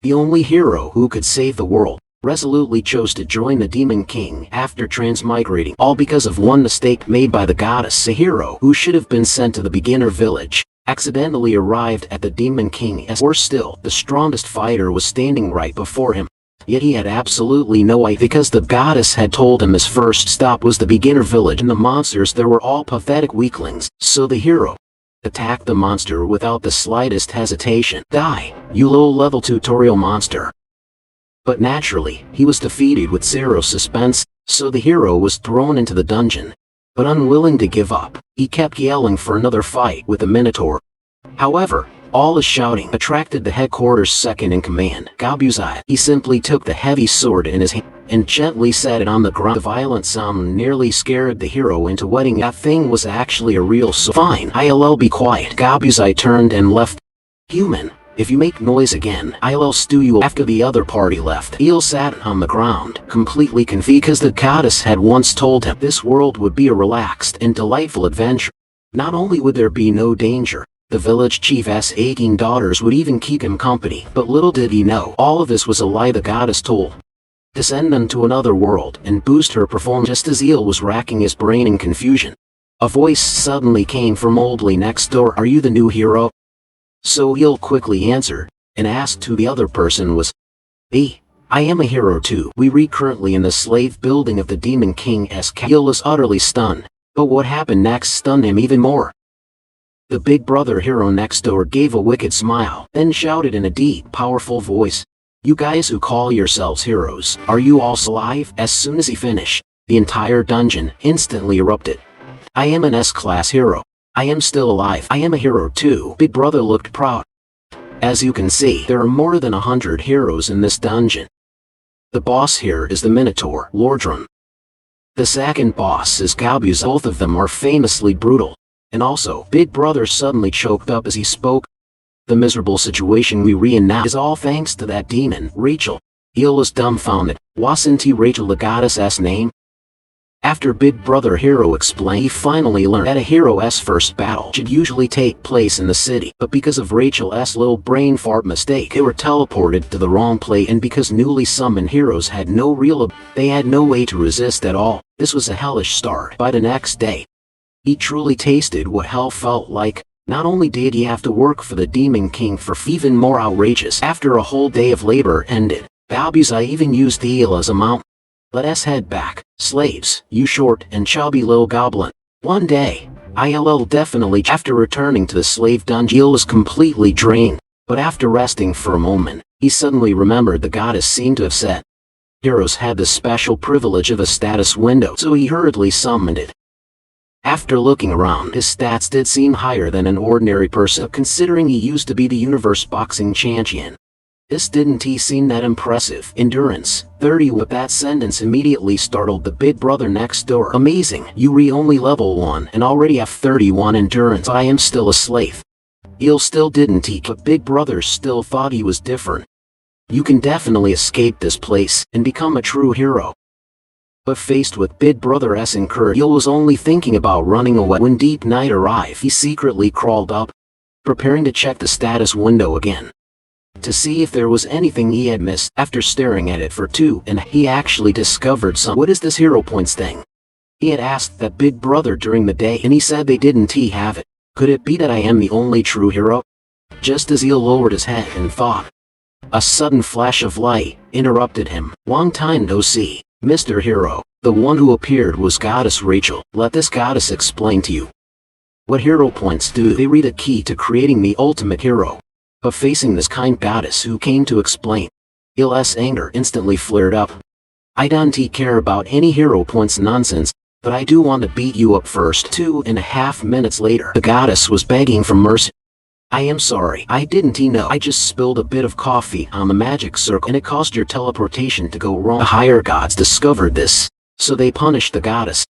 the only hero who could save the world, resolutely chose to join the Demon King after transmigrating, all because of one mistake made by the goddess. A hero who should have been sent to the beginner village accidentally arrived at the Demon King. As worse still, the strongest fighter was standing right before him. Yet he had absolutely no idea, because the goddess had told him his first stop was the beginner village, and the monsters there were all pathetic weaklings. So the hero attacked the monster without the slightest hesitation. Die, you low-level tutorial monster. But naturally, he was defeated with zero suspense, so the hero was thrown into the dungeon. But unwilling to give up, he kept yelling for another fight with the Minotaur. However, all his shouting attracted the headquarters second-in-command, Gabuzai. He simply took the heavy sword in his hand and gently set it on the ground. The violent sound nearly scared the hero into wetting. That thing was actually a real sword. Fine, I'll be quiet. Gabuzai turned and left. Human, if you make noise again, I'll stew you. After the other party left, Il sat on the ground, completely confused, because the goddess had once told him this world would be a relaxed and delightful adventure. Not only would there be no danger, the village chief's 18 daughters would even keep him company, but little did he know, all of this was a lie the goddess told to send them to another world and boost her performance. Just as Il was racking his brain in confusion, a voice suddenly came from Oldly next door. Are you the new hero? So Il quickly answered, and asked who the other person was. I am a hero too. We read currently in the slave building of the Demon King's castle. Il was utterly stunned, but what happened next stunned him even more. The big brother hero next door gave a wicked smile, then shouted in a deep, powerful voice, "You guys who call yourselves heroes, are you all alive?" As soon as he finished, the entire dungeon instantly erupted. I am an S-class hero. I am still alive. I am a hero too. Big brother looked proud. As you can see, there are more than 100 heroes in this dungeon. The boss here is the Minotaur, Lordran. The second boss is Gabuz. Both of them are famously brutal. And also, Big Brother suddenly choked up as he spoke. The miserable situation we read now is all thanks to that demon, Rachel. Il was dumbfounded. Wasn't Rachel the goddess's name? After Big Brother Hero explained, he finally learned that a hero's first battle should usually take place in the city, but because of Rachel's little brain fart mistake, they were teleported to the wrong place, and because newly summoned heroes had they had no way to resist at all. This was a hellish start. By the next day, he truly tasted what hell felt like. Not only did he have to work for the Demon King for even more outrageous, after a whole day of labor ended, Balbuzai even used the eel as a mount. Let us head back, slaves, you short and chubby little goblin. One day, ILL definitely. After returning to the slave dungeon, Il was completely drained, but after resting for a moment, he suddenly remembered the goddess seemed to have said heroes had the special privilege of a status window, so he hurriedly summoned it. After looking around, his stats did seem higher than an ordinary person, considering he used to be the universe boxing champion. This didn't seem that impressive. Endurance, 30. But that sentence immediately startled the big brother next door. Amazing, you only level 1 and already have 31 endurance. I am still a slave. Il still didn't but Big Brother still thought he was different. You can definitely escape this place and become a true hero. But faced with Big Brother's encouragement, Il was only thinking about running away. When deep night arrived, he secretly crawled up, preparing to check the status window again, to see if there was anything he had missed. After staring at it for 2 and he actually discovered some. What is this hero points thing? He had asked that Big Brother during the day, and he said they didn't have it. Could it be that I am the only true hero? Just as Il lowered his head and thought, a sudden flash of light interrupted him. Long time no see, Mr. Hero. The one who appeared was Goddess Rachel. Let this goddess explain to you. What hero points do? They read a key to creating the ultimate hero. But facing this kind goddess who came to explain, Il's anger instantly flared up. I don't care about any hero points nonsense, but I do want to beat you up first. 2.5 minutes later, the goddess was begging for mercy. I am sorry, I didn't know. I just spilled a bit of coffee on the magic circle and it caused your teleportation to go wrong. The higher gods discovered this, so they punished the goddess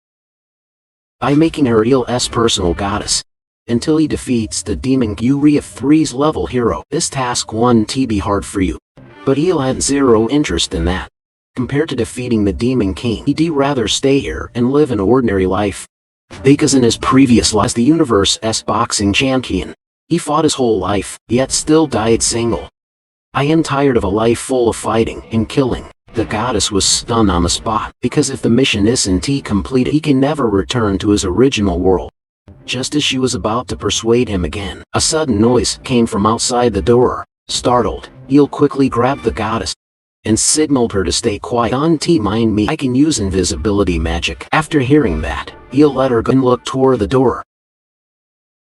by making her Il's personal goddess. Until he defeats the demon Uri 3's level hero. This task won't be hard for you. But Il had zero interest in that. Compared to defeating the Demon King, he'd rather stay here and live an ordinary life. Because in his previous life as the universe's boxing champion, he fought his whole life, yet still died single. I am tired of a life full of fighting and killing. The goddess was stunned on the spot, because if the mission isn't completed, he can never return to his original world. Just as she was about to persuade him again, a sudden noise came from outside the door. Startled, Il quickly grabbed the goddess and signaled her to stay quiet. Don't mind me, I can use invisibility magic. After hearing that, Il let her go and looked toward the door.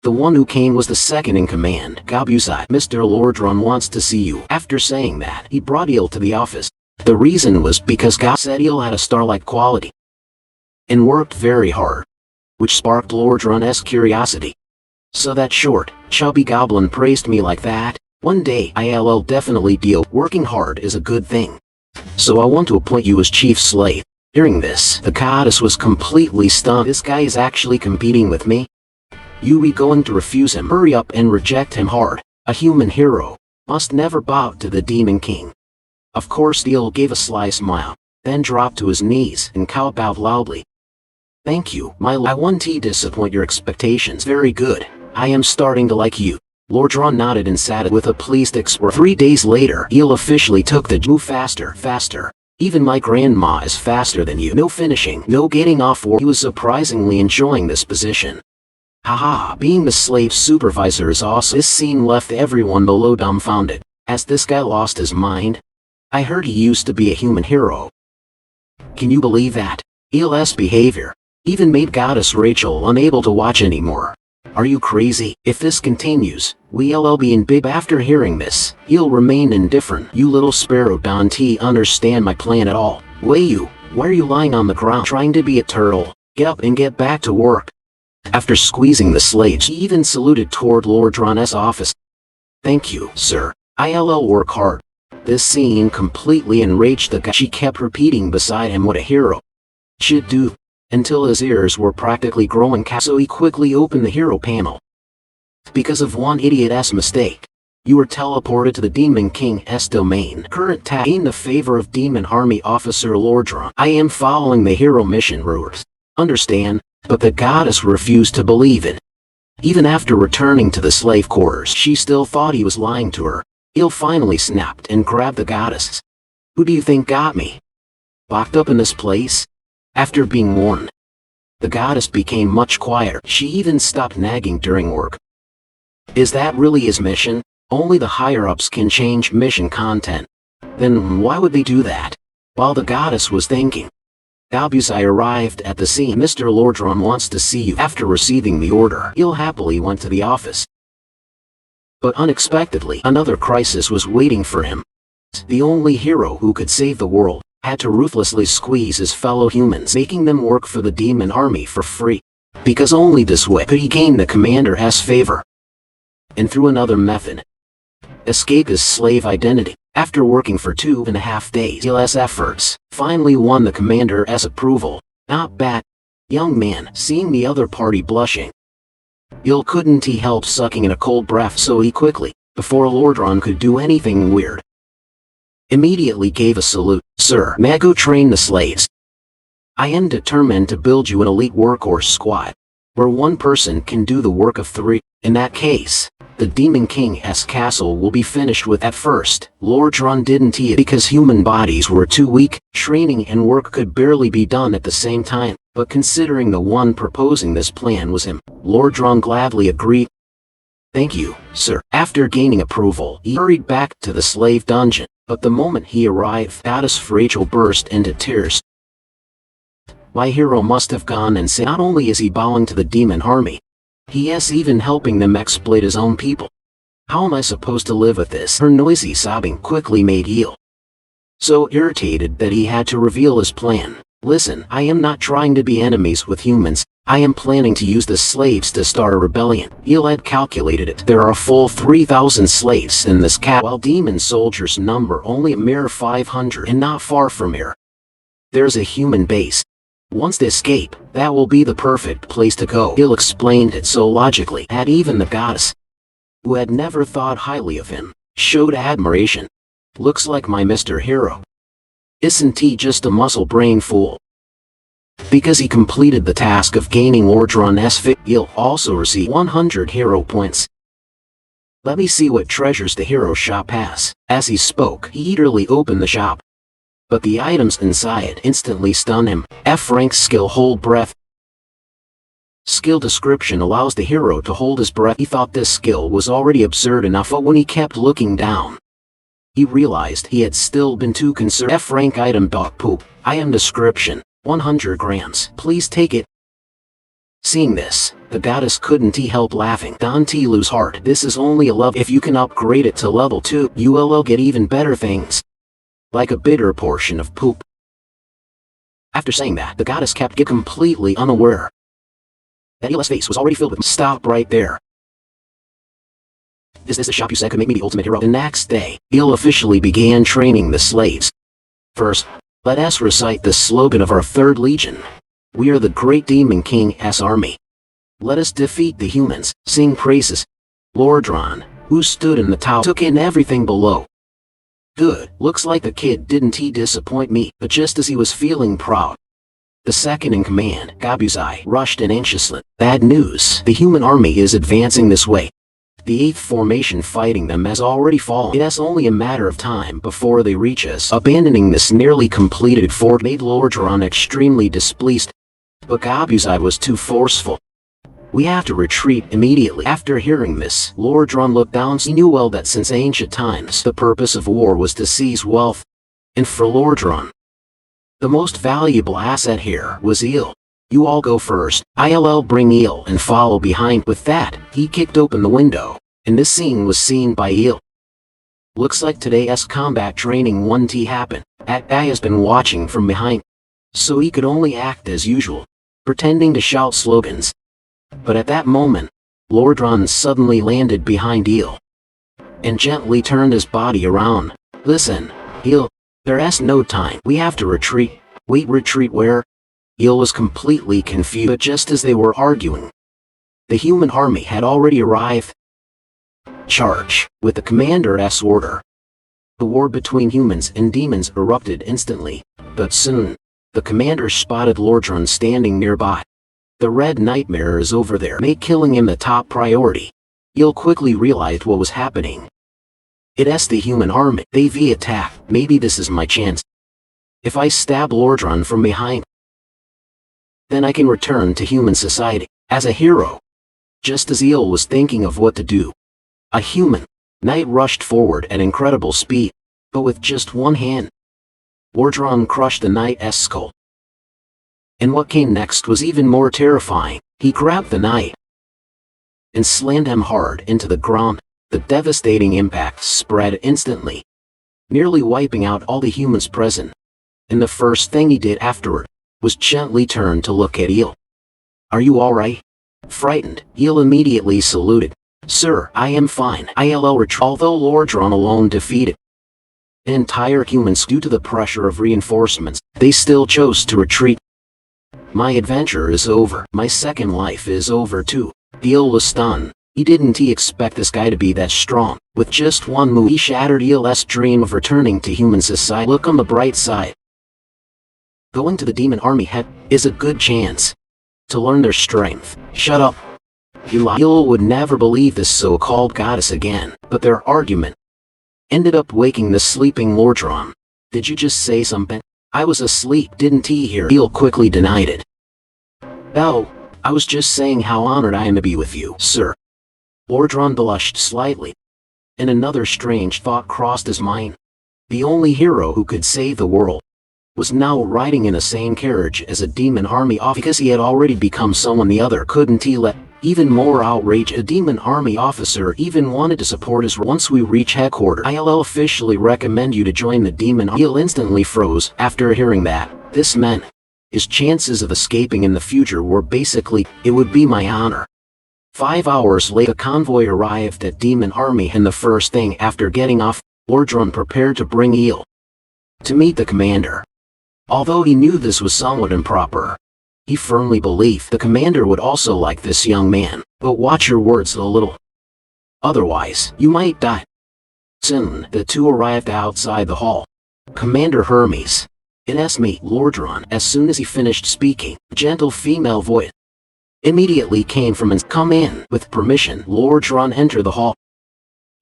The one who came was the second in command, Gabusai. Mr. Lordron wants to see you. After saying that, he brought Il to the office. The reason was because Gab said Il had a star-like quality and worked very hard, which sparked Lordron's curiosity. So that short, chubby goblin praised me like that. One day I'll definitely deal. Working hard is a good thing. So I want to appoint you as chief slave. Hearing this, the goddess was completely stunned. This guy is actually competing with me? You be going to refuse him? Hurry up and reject him hard. A human hero must never bow to the Demon King. Of course, Il gave a sly smile, then dropped to his knees and kowbowed loudly. Thank you, my lord. I won't disappoint your expectations. Very good. I am starting to like you. Lordron nodded and sat with a pleased expression. 3 days later, Il officially took the move faster, faster. Even my grandma is faster than you. No finishing, no getting off work. He was surprisingly enjoying this position. Haha, being the slave supervisor is awesome. This scene left everyone below dumbfounded. Has this guy lost his mind? I heard he used to be a human hero. Can you believe that? Il's behavior even made Goddess Rachel unable to watch anymore. Are you crazy? If this continues, we'll be in big. After hearing this, Il remained indifferent. You little sparrow, don't understand my plan at all. Why are you lying on the ground trying to be a turtle? Get up and get back to work. After squeezing the slaves, he even saluted toward Lordron's office. Thank you, sir. I'll work hard. This scene completely enraged the guy. She kept repeating beside him what a hero should do, until his ears were practically growing so he quickly opened the hero panel. Because of one idiot's mistake, you were teleported to the Demon King's domain. Current task: gain the favor of Demon Army Officer Lordron. I am following the hero mission rules. Understand? But the goddess refused to believe it. Even after returning to the slave quarters, she still thought he was lying to her. Il finally snapped and grabbed the goddess. Who do you think got me locked up in this place? After being warned, the goddess became much quieter. She even stopped nagging during work. Is that really his mission? Only the higher-ups can change mission content. Then why would they do that? While the goddess was thinking, Gabusai arrived at the scene. Mr. Lordron wants to see you. After receiving the order, Il happily went to the office. But unexpectedly, another crisis was waiting for him. The only hero who could save the world had to ruthlessly squeeze his fellow humans, making them work for the demon army for free. Because only this way could he gain the commander's favor. And through another method, escape his slave identity. After working for 2.5 days, Il's efforts finally won the commander's approval. Not bad, young man. Seeing the other party blushing, Il couldn't help sucking in a cold breath, so he quickly, before Lordron could do anything weird, immediately gave a salute. Sir, may I go train the slaves? I am determined to build you an elite workhorse squad, where one person can do the work of 3. In that case, the Demon King's castle will be finished with. At first, Lordron didn't it because human bodies were too weak. Training and work could barely be done at the same time. But considering the one proposing this plan was him, Lordron gladly agreed. Thank you, sir. After gaining approval, he hurried back to the slave dungeon. But the moment he arrived, Goddess Rachel burst into tears. My hero must have gone insane. Not only is he bowing to the demon army, he is even helping them exploit his own people. How am I supposed to live with this? Her noisy sobbing quickly made Il so irritated that he had to reveal his plan. Listen, I am not trying to be enemies with humans. I am planning to use the slaves to start a rebellion. Il had calculated it. There are a full 3,000 slaves in this camp, while demon soldiers number only a mere 500. And not far from here, there's a human base. Once they escape, that will be the perfect place to go. Il explained it so logically that even the goddess, who had never thought highly of him, showed admiration. Looks like my Mr. Hero. Isn't he just a muscle brain fool? Because he completed the task of gaining Lordron's favor, Il also received 100 hero points. Let me see what treasures the hero shop has. As he spoke, he eagerly opened the shop. But the items inside instantly stun him. F rank skill hold breath. Skill description allows the hero to hold his breath. He thought this skill was already absurd enough, but when he kept looking down, he realized he had still been too concerned. F rank item dog poop. Item description, 100 grams. Please take it. Seeing this, the goddess couldn't help laughing. Don't lose heart. This is only a level. If you can upgrade it to level 2, you will get even better things. Like a bigger portion of poop. After saying that, the goddess kept completely unaware that Eel's face was already filled with. Stop right there. Is this the shop you said could make me the ultimate hero? The next day, Eel officially began training the slaves. First, let us recite the slogan of our 3rd Legion. We are the great Demon King's army. Let us defeat the humans, sing praises. Lordron, who stood in the tower, took in everything below. Good, looks like the kid didn't disappoint me, but just as he was feeling proud, the second in command, Gabuzai, rushed in anxiously. Bad news, the human army is advancing this way. The 8th formation fighting them has already fallen. It is only a matter of time before they reach us. Abandoning this nearly completed fort made Lordron extremely displeased, but Gabuzai was too forceful. We have to retreat immediately. After hearing this, Lordron looked down. He knew well that since ancient times, the purpose of war was to seize wealth. And for Lordron, the most valuable asset here was Eel. You all go first. I'll bring Eel and follow behind. With that, he kicked open the window, and this scene was seen by Eel. Looks like today's combat training 1T happened. That guy has been watching from behind, so he could only act as usual, pretending to shout slogans. But at that moment, Lordron suddenly landed behind Eel and gently turned his body around. Listen, Eel, there's no time. We have to retreat. Wait, retreat where? Eel was completely confused, but just as they were arguing, the human army had already arrived. Charge, with the commander's order. The war between humans and demons erupted instantly, but soon, the commander spotted Lordron standing nearby. The Red Nightmare is over there. Make killing him the top priority. Eel quickly realized what was happening. It's the human army. They've attacked. Maybe this is my chance. If I stab Lordron from behind, then I can return to human society as a hero. Just as Eel was thinking of what to do, a human knight rushed forward at incredible speed, but with just one hand, Lordron crushed the knight's skull. And what came next was even more terrifying. He grabbed the knight and slammed him hard into the ground. The devastating impact spread instantly, nearly wiping out all the humans present. And the first thing he did afterward was gently turn to look at Eel. Are you alright? Frightened, Eel immediately saluted. Sir, I am fine. I'll retreat. Although Lordron alone defeated the entire humans due to the pressure of reinforcements, they still chose to retreat. My adventure is over. My second life is over too. Eel was stunned. He didn't expect this guy to be that strong. With just one move, he shattered Eel's dream of returning to human society. Look on the bright side. Going to the demon army head is a good chance to learn their strength. Shut up. Eel would never believe this so-called goddess again, but their argument ended up waking the sleeping Lordron. Did you just say something? I was asleep, didn't he hear? Eel quickly denied it. Oh, I was just saying how honored I am to be with you, sir. Lordron blushed slightly, and another strange thought crossed his mind. The only hero who could save the world was now riding in the same carriage as a demon army officer. Because he had already become someone the other couldn't let. Even more outrage, a demon army officer even wanted to support his. Once we reach headquarters, I'll officially recommend you to join the demon army. Eel instantly froze after hearing that. This meant his chances of escaping in the future were basically, it would be my honor. 5 hours later, the convoy arrived at demon army, and the first thing after getting off, Lordron prepared to bring Eel to meet the commander. Although he knew this was somewhat improper, he firmly believed the commander would also like this young man. But watch your words a little. Otherwise, you might die. Soon, the two arrived outside the hall. Commander Hermes. It's me, Lordron. As soon as he finished speaking, a gentle female voice immediately came from his. Come in. With permission, Lordron entered the hall.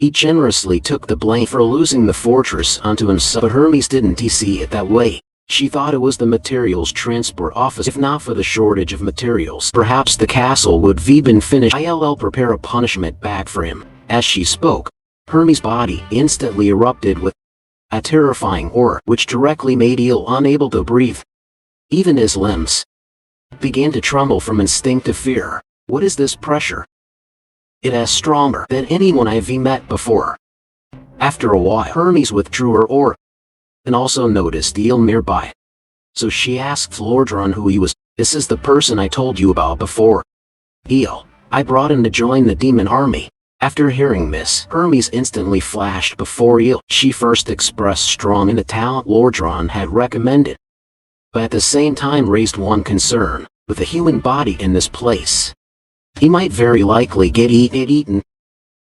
He generously took the blame for losing the fortress onto himself, but Hermes didn't see it that way. She thought it was the materials transport office. If not for the shortage of materials, perhaps the castle would have been finished. I'll prepare a punishment bag for him. As she spoke, Hermes' body instantly erupted with a terrifying horror, which directly made Il unable to breathe. Even his limbs began to tremble from instinctive fear. What is this pressure? It is stronger than anyone I've met before. After a while, Hermes withdrew her aura, and also noticed Il nearby. So she asked Lordron who he was. This is the person I told you about before. Il, I brought him to join the demon army. After hearing this, Hermes instantly flashed before Il. She first expressed strong in the talent Lordron had recommended, but at the same time raised one concern. With a human body in this place, he might very likely get eaten.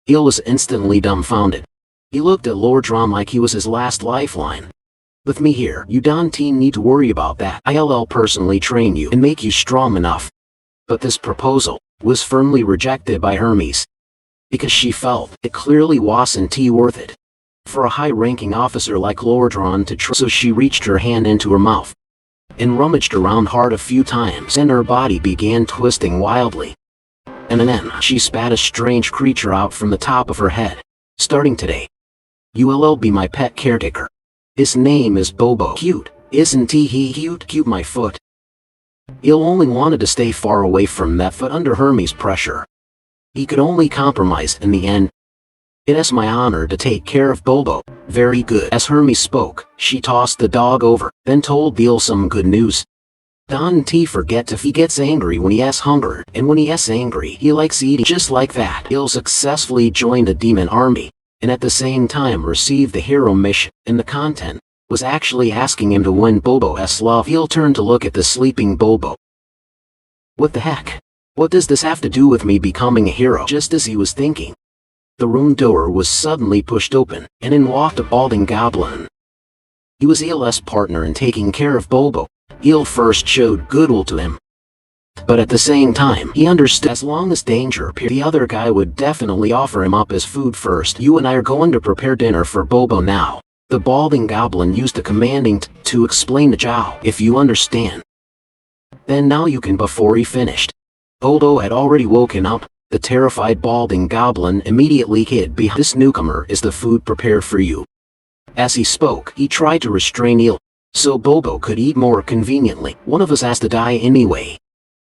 Il was instantly dumbfounded. He looked at Lordron like he was his last lifeline. With me here, you don't need to worry about that. I'll personally train you and make you strong enough. But this proposal was firmly rejected by Hermes, because she felt it clearly wasn't worth it for a high-ranking officer like Lordron to try. So she reached her hand into her mouth and rummaged around hard a few times, and her body began twisting wildly. And then she spat a strange creature out from the top of her head. Starting today, you will be my pet caretaker. His name is Bobo. Cute, isn't he? Cute my foot. Il only wanted to stay far away from that foot under Hermes' pressure. He could only compromise in the end. It is my honor to take care of Bobo. Very good. As Hermes spoke, she tossed the dog over, then told Il some good news. Don't forget if he gets angry when he has hunger, and when he has angry, he likes eating. Just like that, Il successfully joined the demon army, and at the same time received the hero mission, and the content was actually asking him to win Bobo's love. Il turned to look at the sleeping Bobo. What the heck? What does this have to do with me becoming a hero? Just as he was thinking, the room door was suddenly pushed open, and in walked a balding goblin. He was Il's partner in taking care of Bobo. Il first showed goodwill to him, but at the same time, he understood as long as danger appeared, the other guy would definitely offer him up as food first. You and I are going to prepare dinner for Bobo now. The balding goblin used a commanding to explain to Zhao. If you understand, then now you can. Before he finished, Bobo had already woken up. The terrified balding goblin immediately hid behind. This newcomer is the food prepared for you. As he spoke, he tried to restrain Il, so Bobo could eat more conveniently. One of us has to die anyway,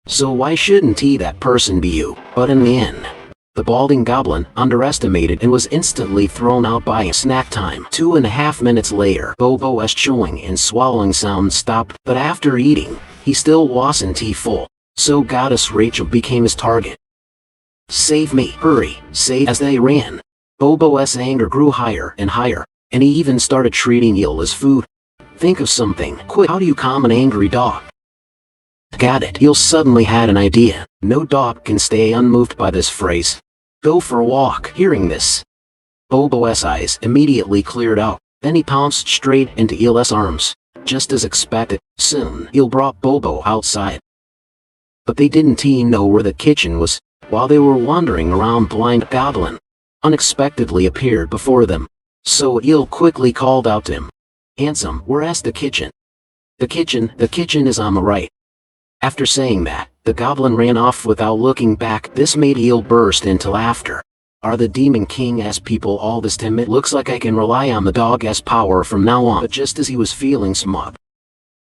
so why shouldn't that person be you? But in the end, the balding goblin underestimated and was instantly thrown out by a snack time. 2.5 minutes later, Bobo's chewing and swallowing sounds stopped, but after eating, he still wasn't full, so Goddess Rachel became his target. Save me, hurry, save. As they ran, Bobo's anger grew higher and higher, and he even started treating Il as food. Think of something quick. How do you calm an angry dog? Got it. Il suddenly had an idea. No dog can stay unmoved by this phrase. Go for a walk. Hearing this, Bobo's eyes immediately cleared out. Then he pounced straight into Il's arms. Just as expected, soon Il brought Bobo outside. But they didn't know where the kitchen was. While they were wandering around, blind goblin unexpectedly appeared before them. So Il quickly called out to him. Handsome, where's the kitchen? The kitchen is on the right. After saying that, the goblin ran off without looking back. This made Il burst into laughter. Are the Demon King's people all this timid? Looks like I can rely on the dog's power from now on. But just as he was feeling smug,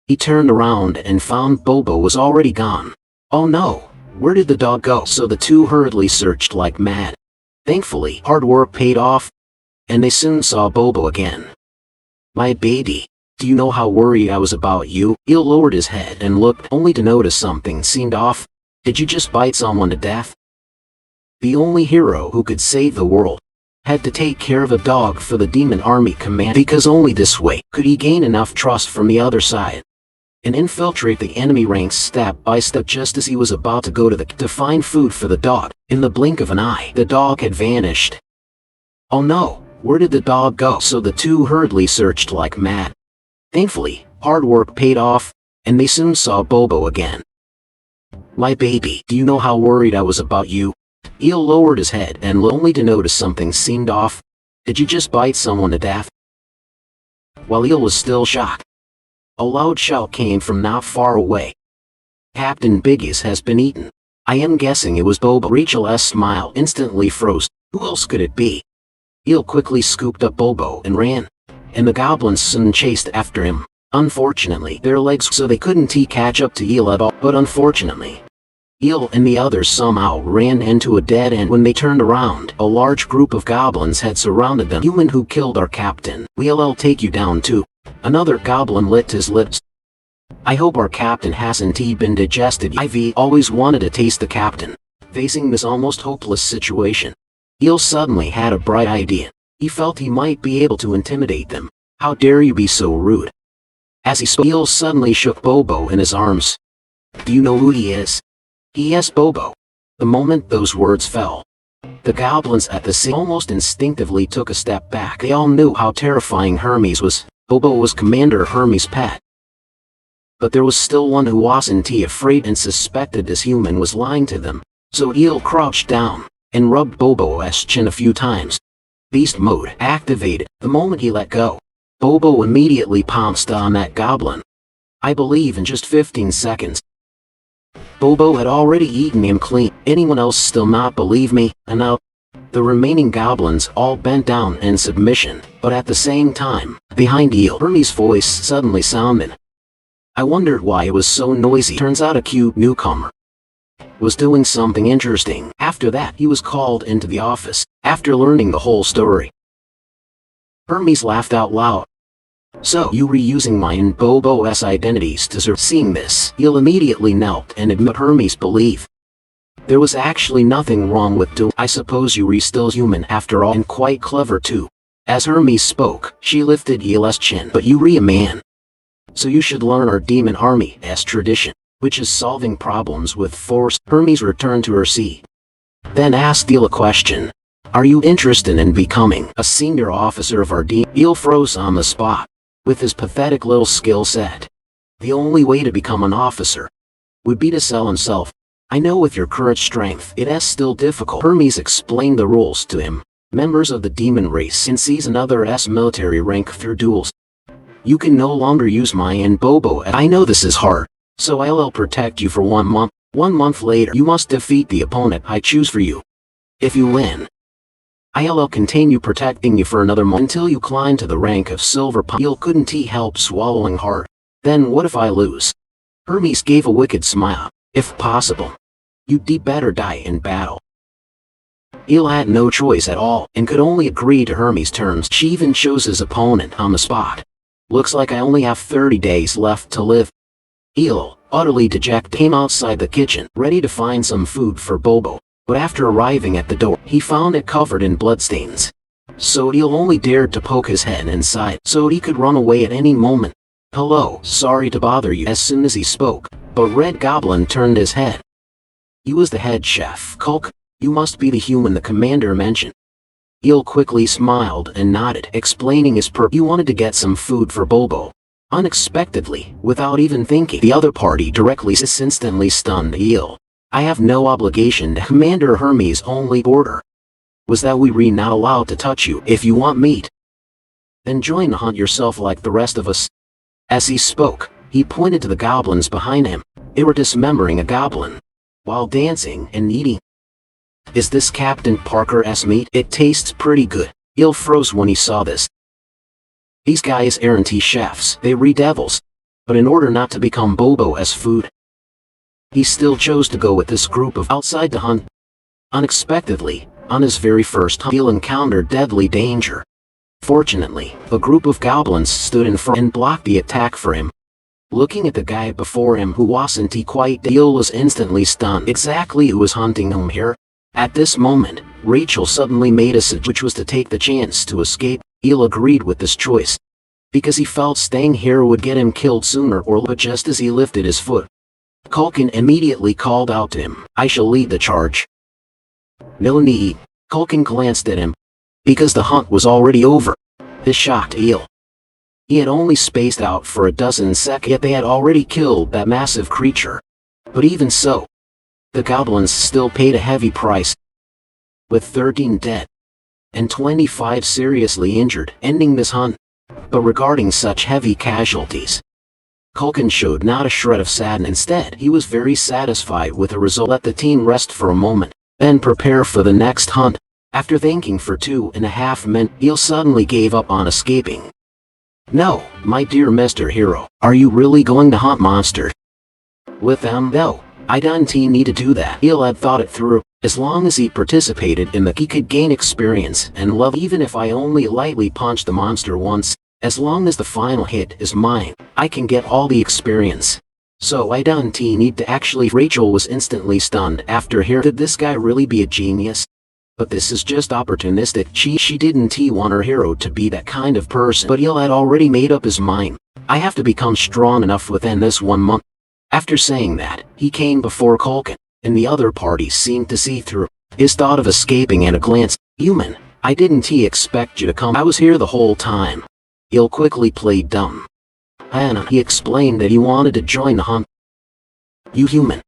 he turned around and found Bobo was already gone. Oh no, where did the dog go? So the two hurriedly searched like mad. Thankfully, hard work paid off, and they soon saw Bobo again. My baby, do you know how worried I was about you? Il lowered his head and looked, only to notice something seemed off. Did you just bite someone to death? The only hero who could save the world had to take care of a dog for the demon army command, because only this way could he gain enough trust from the other side and infiltrate the enemy ranks step by step. Just as he was about to go to find food for the dog, in the blink of an eye, the dog had vanished. Oh no, where did the dog go? So the two hurriedly searched like mad. Thankfully, hard work paid off, and they soon saw Bobo again. My baby, do you know how worried I was about you? Eel lowered his head and only to notice something seemed off. Did you just bite someone to death? While Eel was still shocked, a loud shout came from not far away. Captain Biggies has been eaten. I am guessing it was Bobo. Rachel's smile instantly froze. Who else could it be? Eel quickly scooped up Bobo and ran, and the goblins soon chased after him. Unfortunately, their legs so they couldn't catch up to Eel at all, but unfortunately, Eel and the others somehow ran into a dead end. When they turned around, a large group of goblins had surrounded them. Human who killed our captain. We'll take you down too. Another goblin licked his lips. I hope our captain hasn't been digested. Ivy always wanted to taste the captain. Facing this almost hopeless situation, Eel suddenly had a bright idea. He felt he might be able to intimidate them. How dare you be so rude? As he spoke, Eel suddenly shook Bobo in his arms. Do you know who he is? He asked Bobo. The moment those words fell, the goblins at the scene almost instinctively took a step back. They all knew how terrifying Hermes was. Bobo was Commander Hermes' pet. But there was still one who wasn't afraid and suspected this human was lying to them. So Eel crouched down and rubbed Bobo's chin a few times. Beast mode activated. The moment he let go, Bobo immediately pounced on that goblin. I believe in just 15 seconds. Bobo had already eaten him clean. Anyone else still not believe me? And now, the remaining goblins all bent down in submission, but at the same time, behind Eel, Hermes' voice suddenly sounded. I wondered why it was so noisy. Turns out a cute newcomer was doing something interesting. After that, he was called into the office, after learning the whole story. Hermes laughed out loud. So, you reusing mine and Bobo's identities to serve. Seeing this, Eel immediately knelt and admitted Hermes' belief. There was actually nothing wrong with doing. I suppose you still human after all, and quite clever too. As Hermes spoke, she lifted Eel's chin. But you a man. So you should learn our demon army's tradition, which is solving problems with force. Hermes returned to her seat, then asked Eel a question. Are you interested in becoming a senior officer of our demon? Eel froze on the spot. With his pathetic little skill set, the only way to become an officer would be to sell himself. I know with your current strength, it is still difficult. Hermes explained the rules to him. Members of the demon race can seize another's military rank through duels. You can no longer use my and Bobo. I know this is hard, so I'll protect you for 1 month. 1 month later, you must defeat the opponent I choose for you. If you win, I'll continue protecting you for another month until you climb to the rank of silver. Eel couldn't help swallowing hard. Then what if I lose? Hermes gave a wicked smile. If possible, you'd better die in battle. Eel had no choice at all and could only agree to Hermes' terms. She even chose his opponent on the spot. Looks like I only have 30 days left to live. Eel, utterly dejected, came outside the kitchen, ready to find some food for Bobo. But after arriving at the door, he found it covered in bloodstains. So Eel only dared to poke his head inside so he could run away at any moment. Hello, sorry to bother you. As soon as he spoke, but Red Goblin turned his head. He was the head chef. Kulk, you must be the human the commander mentioned. Eel quickly smiled and nodded, explaining his purpose. You wanted to get some food for Bobo. Unexpectedly, without even thinking, the other party directly instantly stunned Eel. I have no obligation. Commander Hermes' only order was that we not allowed to touch you. If you want meat, then join the hunt yourself like the rest of us. As he spoke, he pointed to the goblins behind him. They were dismembering a goblin while dancing and eating. Is this Captain Parker's meat? It tastes pretty good. Eel froze when he saw this. These guys aren't chefs, they devils. But in order not to become Bobo's food, he still chose to go with this group of outside to hunt. Unexpectedly, on his very first hunt, Eel encountered deadly danger. Fortunately, a group of goblins stood in front and blocked the attack for him. Looking at the guy before him who wasn't quite, Eel was instantly stunned. Exactly who was hunting him here? At this moment, Rachel suddenly made a suggestion, which was to take the chance to escape. Eel agreed with this choice, because he felt staying here would get him killed sooner or later. But just as he lifted his foot, Culkin immediately called out to him, I shall lead the charge. No need. Culkin glanced at him, because the hunt was already over. This shocked Eel. He had only spaced out for a dozen seconds, yet they had already killed that massive creature. But even so, the goblins still paid a heavy price. with 13 dead and 25 seriously injured, ending this hunt. But regarding such heavy casualties, Culkin showed not a shred of sadness. Instead, he was very satisfied with the result. Let the team rest for a moment, then prepare for the next hunt. After thinking for 2.5 minutes, Eel suddenly gave up on escaping. No, my dear Mr. Hero, are you really going to hunt monsters with them? No, I don't need to do that. Eel had thought it through. As long as he participated in he could gain experience and love. Even if I only lightly punch the monster once, as long as the final hit is mine, I can get all the experience. So I don't need to actually. Rachel was instantly stunned after hearing. Did this guy really be a genius? But this is just opportunistic. She didn't want her hero to be that kind of person. But Eel had already made up his mind. I have to become strong enough within this 1 month. After saying that, he came before Culkin, and the other parties seemed to see through his thought of escaping at a glance. Human, I didn't expect you to come. I was here the whole time. Eel quickly played dumb. Hannah, he explained that he wanted to join the hunt. You human.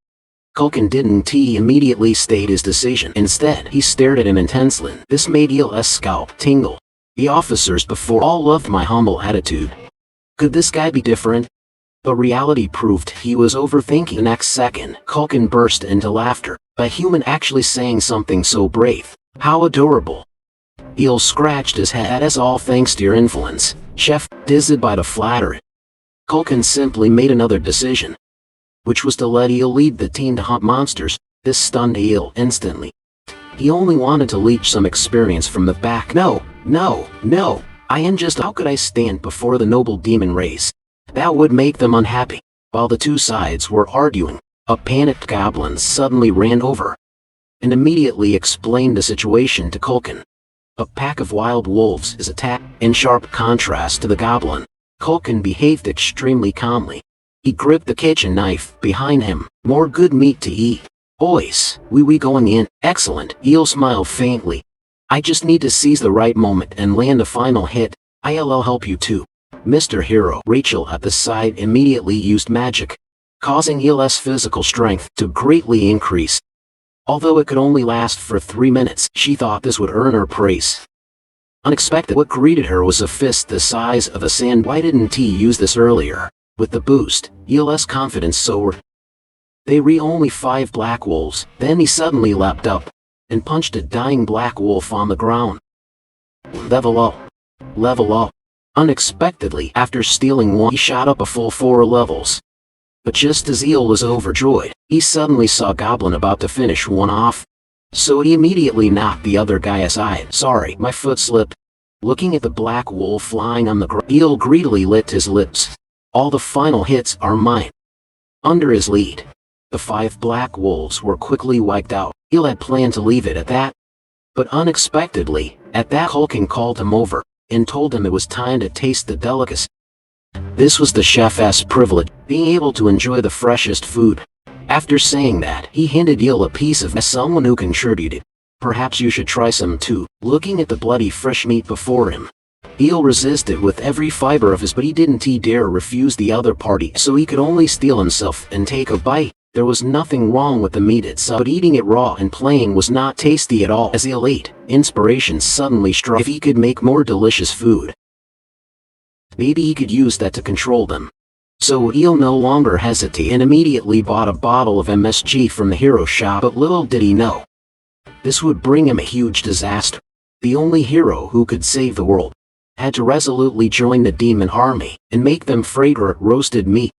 Culkin didn't immediately state his decision. Instead, he stared at him intensely. This made Eel's scalp tingle. The officers before all loved my humble attitude. Could this guy be different? But reality proved he was overthinking. The next second, Culkin burst into laughter. A human actually saying something so brave. How adorable. Eel scratched his head. That's all thanks to your influence, Chef. Dizzied by the flattery, Culkin simply made another decision, which was to let Eel lead the team to hunt monsters. This stunned Eel instantly. He only wanted to leech some experience from the back. No, I am just. How could I stand before the noble demon race? That would make them unhappy. While the two sides were arguing, a panicked goblin suddenly ran over and immediately explained the situation to Culkin. A pack of wild wolves is attacked. In sharp contrast to the goblin, Culkin behaved extremely calmly. He gripped the kitchen knife behind him. More good meat to eat. Boys, we going in. Excellent. Eel smiled faintly. I just need to seize the right moment and land the final hit. I'll help you too, Mr. Hero. Rachel at the side immediately used magic, causing Eel's physical strength to greatly increase. Although it could only last for 3 minutes, she thought this would earn her praise. Unexpected, what greeted her was a fist the size of a sand. Why didn't he use this earlier? With the boost, Eel's confidence soared. They were only 5 black wolves. Then he suddenly leapt up and punched a dying black wolf on the ground. Level up. Unexpectedly, after stealing one, he shot up a full 4 levels. But just as Eel was overjoyed, he suddenly saw Goblin about to finish one off. So he immediately knocked the other guy aside. Sorry, my foot slipped. Looking at the black wolf flying on the ground, Eel greedily licked his lips. All the final hits are mine. Under his lead, the 5 black wolves were quickly wiped out. Eel had planned to leave it at that. But unexpectedly, at that Culkin called him over and told him it was time to taste the delicacy. This was the chef's privilege, being able to enjoy the freshest food. After saying that, he handed Eel a piece of someone who contributed. Perhaps you should try some too. Looking at the bloody fresh meat before him, Eel resisted with every fiber of his, but he didn't dare refuse the other party, so he could only steel himself and take a bite. There was nothing wrong with the meat itself, but eating it raw and plain was not tasty at all. As Eel ate, inspiration suddenly struck. If he could make more delicious food, maybe he could use that to control them. So Eel no longer hesitated and immediately bought a bottle of MSG from the hero shop. But little did he know, this would bring him a huge disaster. The only hero who could save the world had to resolutely join the demon army and make them fragrant roasted meat.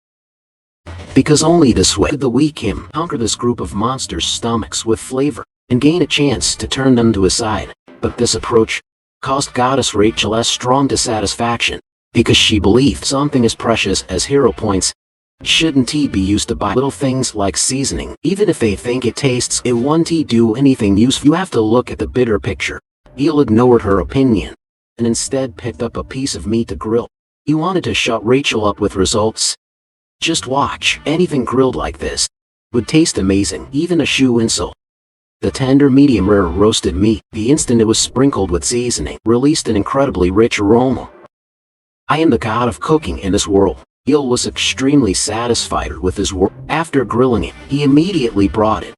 Because only this way could the weak him conquer this group of monsters' stomachs with flavor and gain a chance to turn them to his side. But this approach caused Goddess Rachel a strong dissatisfaction, because she believed something as precious as hero points shouldn't be used to buy little things like seasoning. Even if they think it tastes, it won't do anything useful. You have to look at the bigger picture. Eel ignored her opinion and instead picked up a piece of meat to grill. He wanted to shut Rachel up with results. Just watch, anything grilled like this would taste amazing, even a shoe insole. The tender medium rare roasted meat, the instant it was sprinkled with seasoning, released an incredibly rich aroma. I am the god of cooking in this world. Eel was extremely satisfied with his work. After grilling it, he immediately brought it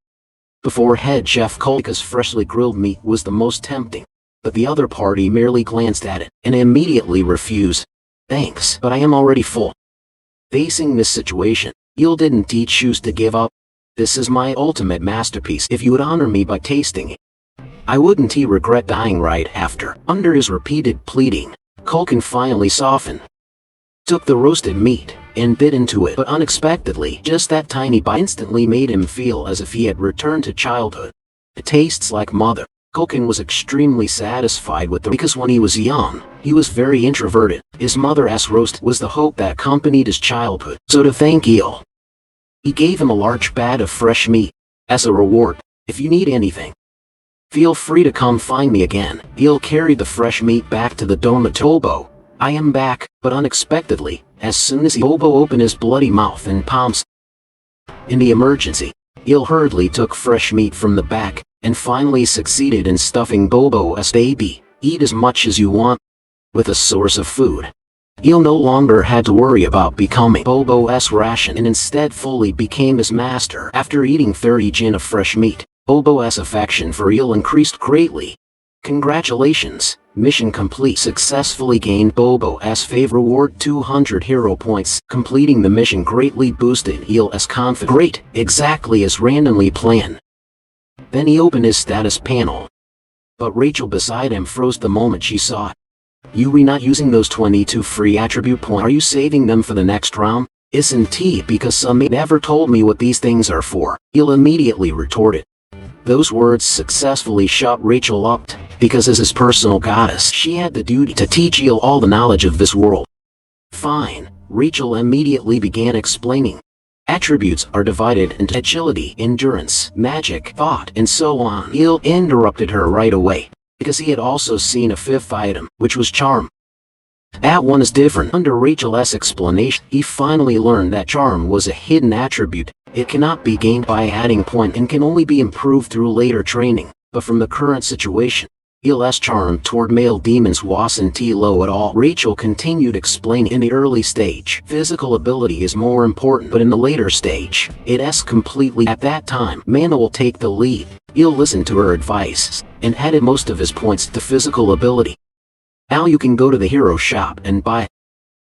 Before head chef Kolika's freshly grilled meat was the most tempting, but the other party merely glanced at it and immediately refused. Thanks, but I am already full. Facing this situation, Il didn't choose to give up. This is my ultimate masterpiece. If you would honor me by tasting it, I wouldn't regret dying right after. Under his repeated pleading, Culkin finally softened, took the roasted meat, and bit into it. But unexpectedly, just that tiny bite instantly made him feel as if he had returned to childhood. It tastes like mother. Culkin was extremely satisfied with because when he was young, he was very introverted. His mother's roast was the hope that accompanied his childhood. So to thank Il, he gave him a large bat of fresh meat. As a reward, if you need anything, feel free to come find me again. Il carried the fresh meat back to the Domatobo. I am back, but unexpectedly, as soon as Bobo opened his bloody mouth and palms. In the emergency, Il hurriedly took fresh meat from the back, and finally succeeded in stuffing Bobo's baby. Eat as much as you want. With a source of food, Il no longer had to worry about becoming Bobo's ration and instead fully became his master. After eating 30 jin of fresh meat, Bobo's affection for Il increased greatly. Congratulations, mission complete. Successfully gained Bobo's favor. Reward 200 hero points. Completing the mission greatly boosted Il's confidence. Great, exactly as randomly planned. Then he opened his status panel. But Rachel beside him froze the moment she saw it. You re not using those 22 free attribute points? Are you saving them for the next round? Isn't he? Because some never told me what these things are for. Il immediately retorted. Those words successfully shut Rachel up, because as his personal goddess, she had the duty to teach Il all the knowledge of this world. Fine, Rachel immediately began explaining. Attributes are divided into agility, endurance, magic, thought, and so on. Il interrupted her right away, because he had also seen a fifth item, which was charm. That one is different. Under Rachel's explanation, he finally learned that charm was a hidden attribute. It cannot be gained by adding point and can only be improved through later training. But from the current situation, Il's charm toward male demons wasn't low at all. Rachel continued explaining. In the early stage, physical ability is more important, but in the later stage, it's completely. At that time, Mana will take the lead. Il listened to her advice and added most of his points to physical ability. Now you can go to the hero shop and buy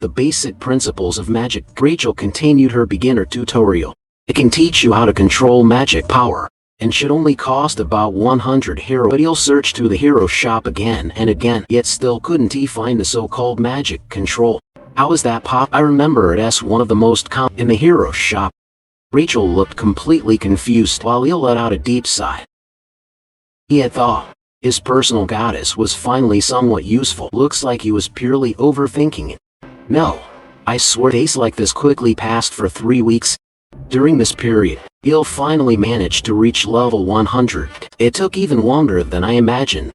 the basic principles of magic. Rachel continued her beginner tutorial. It can teach you how to control magic power, and should only cost about 100 hero. But he'll search through the hero shop again and again, yet still couldn't he find the so-called magic control. How is that pop? I remember it as one of the most common in the hero shop. Rachel looked completely confused while he let out a deep sigh. He had thought his personal goddess was finally somewhat useful. Looks like he was purely overthinking it. No, I swear days like this quickly passed for 3 weeks. During this period, Il finally managed to reach level 100. It took even longer than I imagined.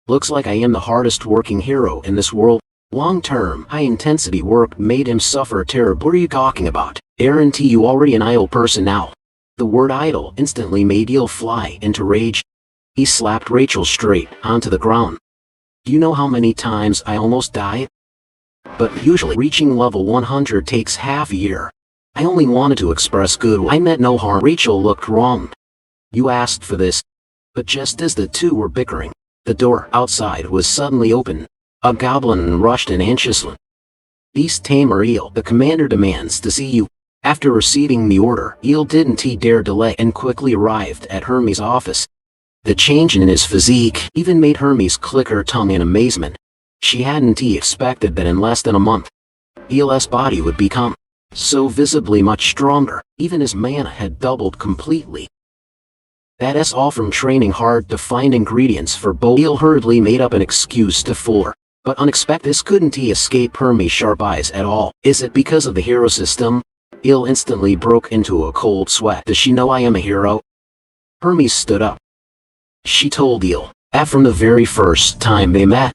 Looks like I am the hardest working hero in this world. Long-term, high-intensity work made him suffer terribly. What are you talking about? Aren't you already an idle person now? The word idle instantly made Il fly into rage. He slapped Rachel straight onto the ground. Do you know how many times I almost died? But usually reaching level 100 takes half a year. I only wanted to express goodwill. I meant no harm. Rachel looked wrong. You asked for this. But just as the two were bickering, the door outside was suddenly opened. A goblin rushed in anxiously. Beast Tamer Il, the commander demands to see you. After receiving the order, Il didn't dare delay and quickly arrived at Hermes' office. The change in his physique even made Hermes click her tongue in amazement. She hadn't expected that in less than a month, Il's body would become so visibly much stronger. Even his mana had doubled completely. That's all from training hard to find ingredients for both. Il hurriedly made up an excuse to fool her. But unexpected, this couldn't escape Hermes' sharp eyes at all. Is it because of the hero system? Il instantly broke into a cold sweat. Does she know I am a hero? Hermes stood up. She told Il that from the very first time they met,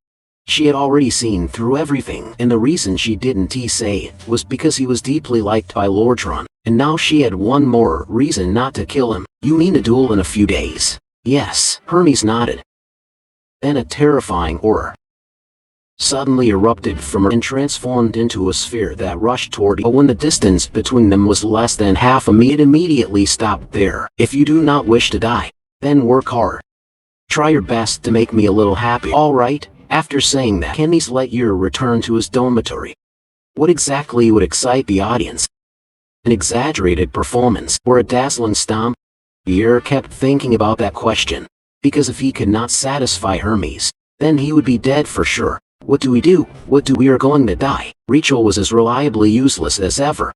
she had already seen through everything, and the reason she didn't say it was because he was deeply liked by Lordron, and now she had one more reason not to kill him. You mean a duel in a few days? Yes, Hermes nodded. Then a terrifying aura suddenly erupted from her and transformed into a sphere that rushed toward you. But when the distance between them was less than half a meter, it immediately stopped there. If you do not wish to die, then work hard. Try your best to make me a little happy. Alright, after saying that, Kenny's let Yer return to his dormitory. What exactly would excite the audience? An exaggerated performance, or a dazzling stomp? Yer kept thinking about that question, because if he could not satisfy Hermes, then he would be dead for sure. What do we do? We are going to die. Rachel was as reliably useless as ever.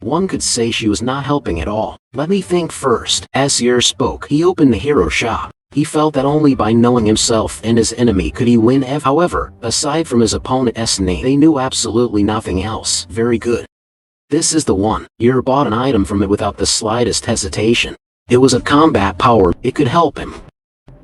One could say she was not helping at all. Let me think first. As Yer spoke, he opened the hero shop. He felt that only by knowing himself and his enemy could he win. However, aside from his opponent's name, they knew absolutely nothing else. Very good. This is the one. Yer bought an item from it without the slightest hesitation. It was a combat power. It could help him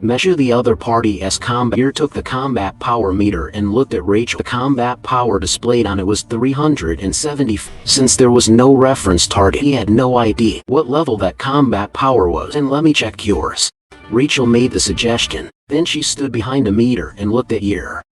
measure the other party's combat. Yer took the combat power meter and looked at Rachel. The combat power displayed on it was 370. Since there was no reference target, he had no idea what level that combat power was. And let me check yours. Rachel made the suggestion. Then she stood behind a meter and looked at Yer.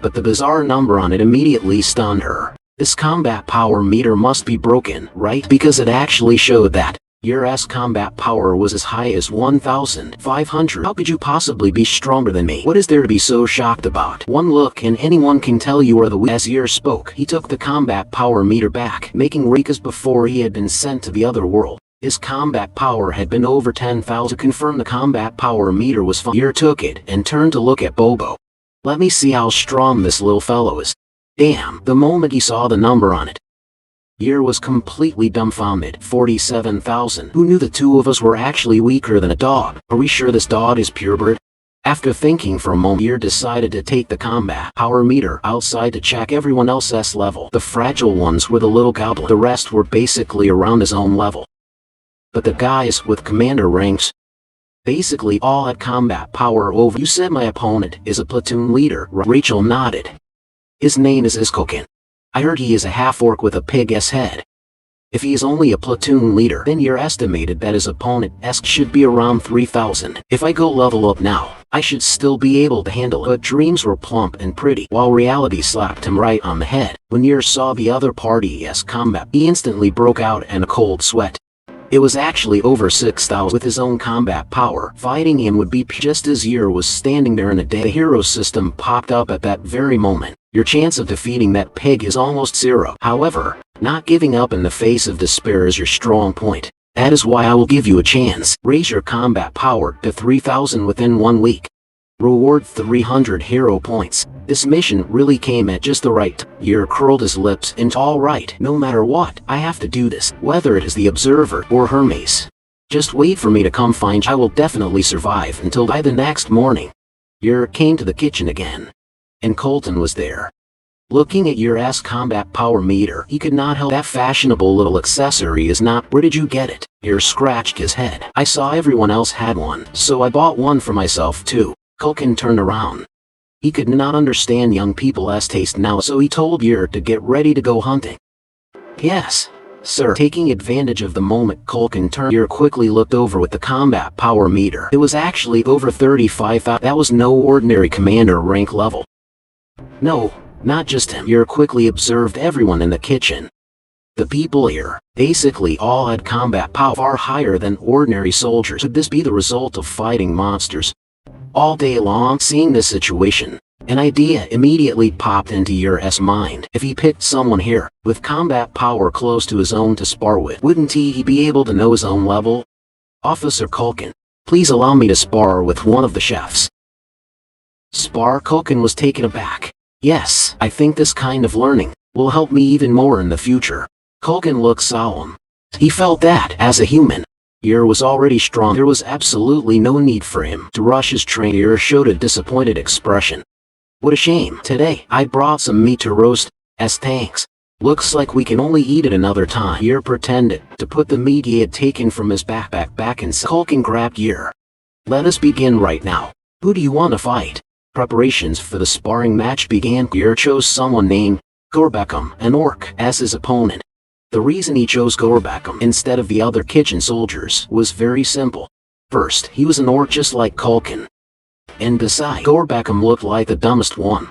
But the bizarre number on it immediately stunned her. This combat power meter must be broken, right? Because it actually showed that Yer's combat power was as high as 1,500. How could you possibly be stronger than me? What is there to be so shocked about? One look and anyone can tell you are the weak. As Yer spoke, he took the combat power meter back, making Rika's before he had been sent to the other world. His combat power had been over 10,000. To confirm the combat power meter was fine, Yer took it and turned to look at Bobo. Let me see how strong this little fellow is. Damn, the moment he saw the number on it, Yer was completely dumbfounded. 47,000. Who knew the two of us were actually weaker than a dog? Are we sure this dog is purebred? After thinking for a moment, Yer decided to take the combat power meter outside to check everyone else's level. The fragile ones were the little goblin. The rest were basically around his own level. But the guys with commander ranks, basically all had combat power over. You said my opponent is a platoon leader. Rachel nodded. His name is Iskokin. I heard he is a half-orc with a pig's head. If he is only a platoon leader, then Yer estimated that his opponent should be around 3,000. If I go level up now, I should still be able to handle it. But dreams were plump and pretty, while reality slapped him right on the head. When Yer saw the other party's combat, he instantly broke out in a cold sweat. It was actually over 6,000. With his own combat power, fighting him would be just as Yer was standing there in a day. The hero system popped up at that very moment. Your chance of defeating that pig is almost zero. However, not giving up in the face of despair is your strong point. That is why I will give you a chance. Raise your combat power to 3,000 within 1 week. Reward 300 hero points. This mission really came at just the right time. Yer curled his lips into alright, no matter what, I have to do this, whether it is the Observer or Hermes. Just wait for me to come find you. I will definitely survive until by the next morning. Yer came to the kitchen again. And Colton was there. Looking at Yer's combat power meter, he could not help that fashionable little accessory is not. Where did you get it? Yer scratched his head. I saw everyone else had one, so I bought one for myself too. Colton turned around. He could not understand young people's taste now, so he told Yer to get ready to go hunting. Yes, sir. Taking advantage of the moment Colton turned, Yer quickly looked over with the combat power meter. It was actually over 35,000. That was no ordinary commander rank level. No, not just him. Yer quickly observed everyone in the kitchen. The people here, basically all had combat power far higher than ordinary soldiers. Could this be the result of fighting monsters all day long? Seeing this situation, an idea immediately popped into Yer's mind. If he picked someone here, with combat power close to his own to spar with, wouldn't he be able to know his own level? Officer Culkin, please allow me to spar with one of the chefs. Spar? Culkin was taken aback. Yes, I think this kind of learning will help me even more in the future. Culkin looked solemn. He felt that, as a human, Yer was already strong. There was absolutely no need for him to rush his train. Yer showed a disappointed expression. What a shame. Today, I brought some meat to roast, as thanks. Looks like we can only eat it another time. Yer pretended to put the meat he had taken from his backpack back inside. Culkin grabbed Yer. Let us begin right now. Who do you want to fight? Preparations for the sparring match began. Yer chose someone named Gorbeckum, an orc, as his opponent. The reason he chose Gorbeckum instead of the other kitchen soldiers was very simple. First, he was an orc just like Culkin. And besides, Gorbeckum looked like the dumbest one.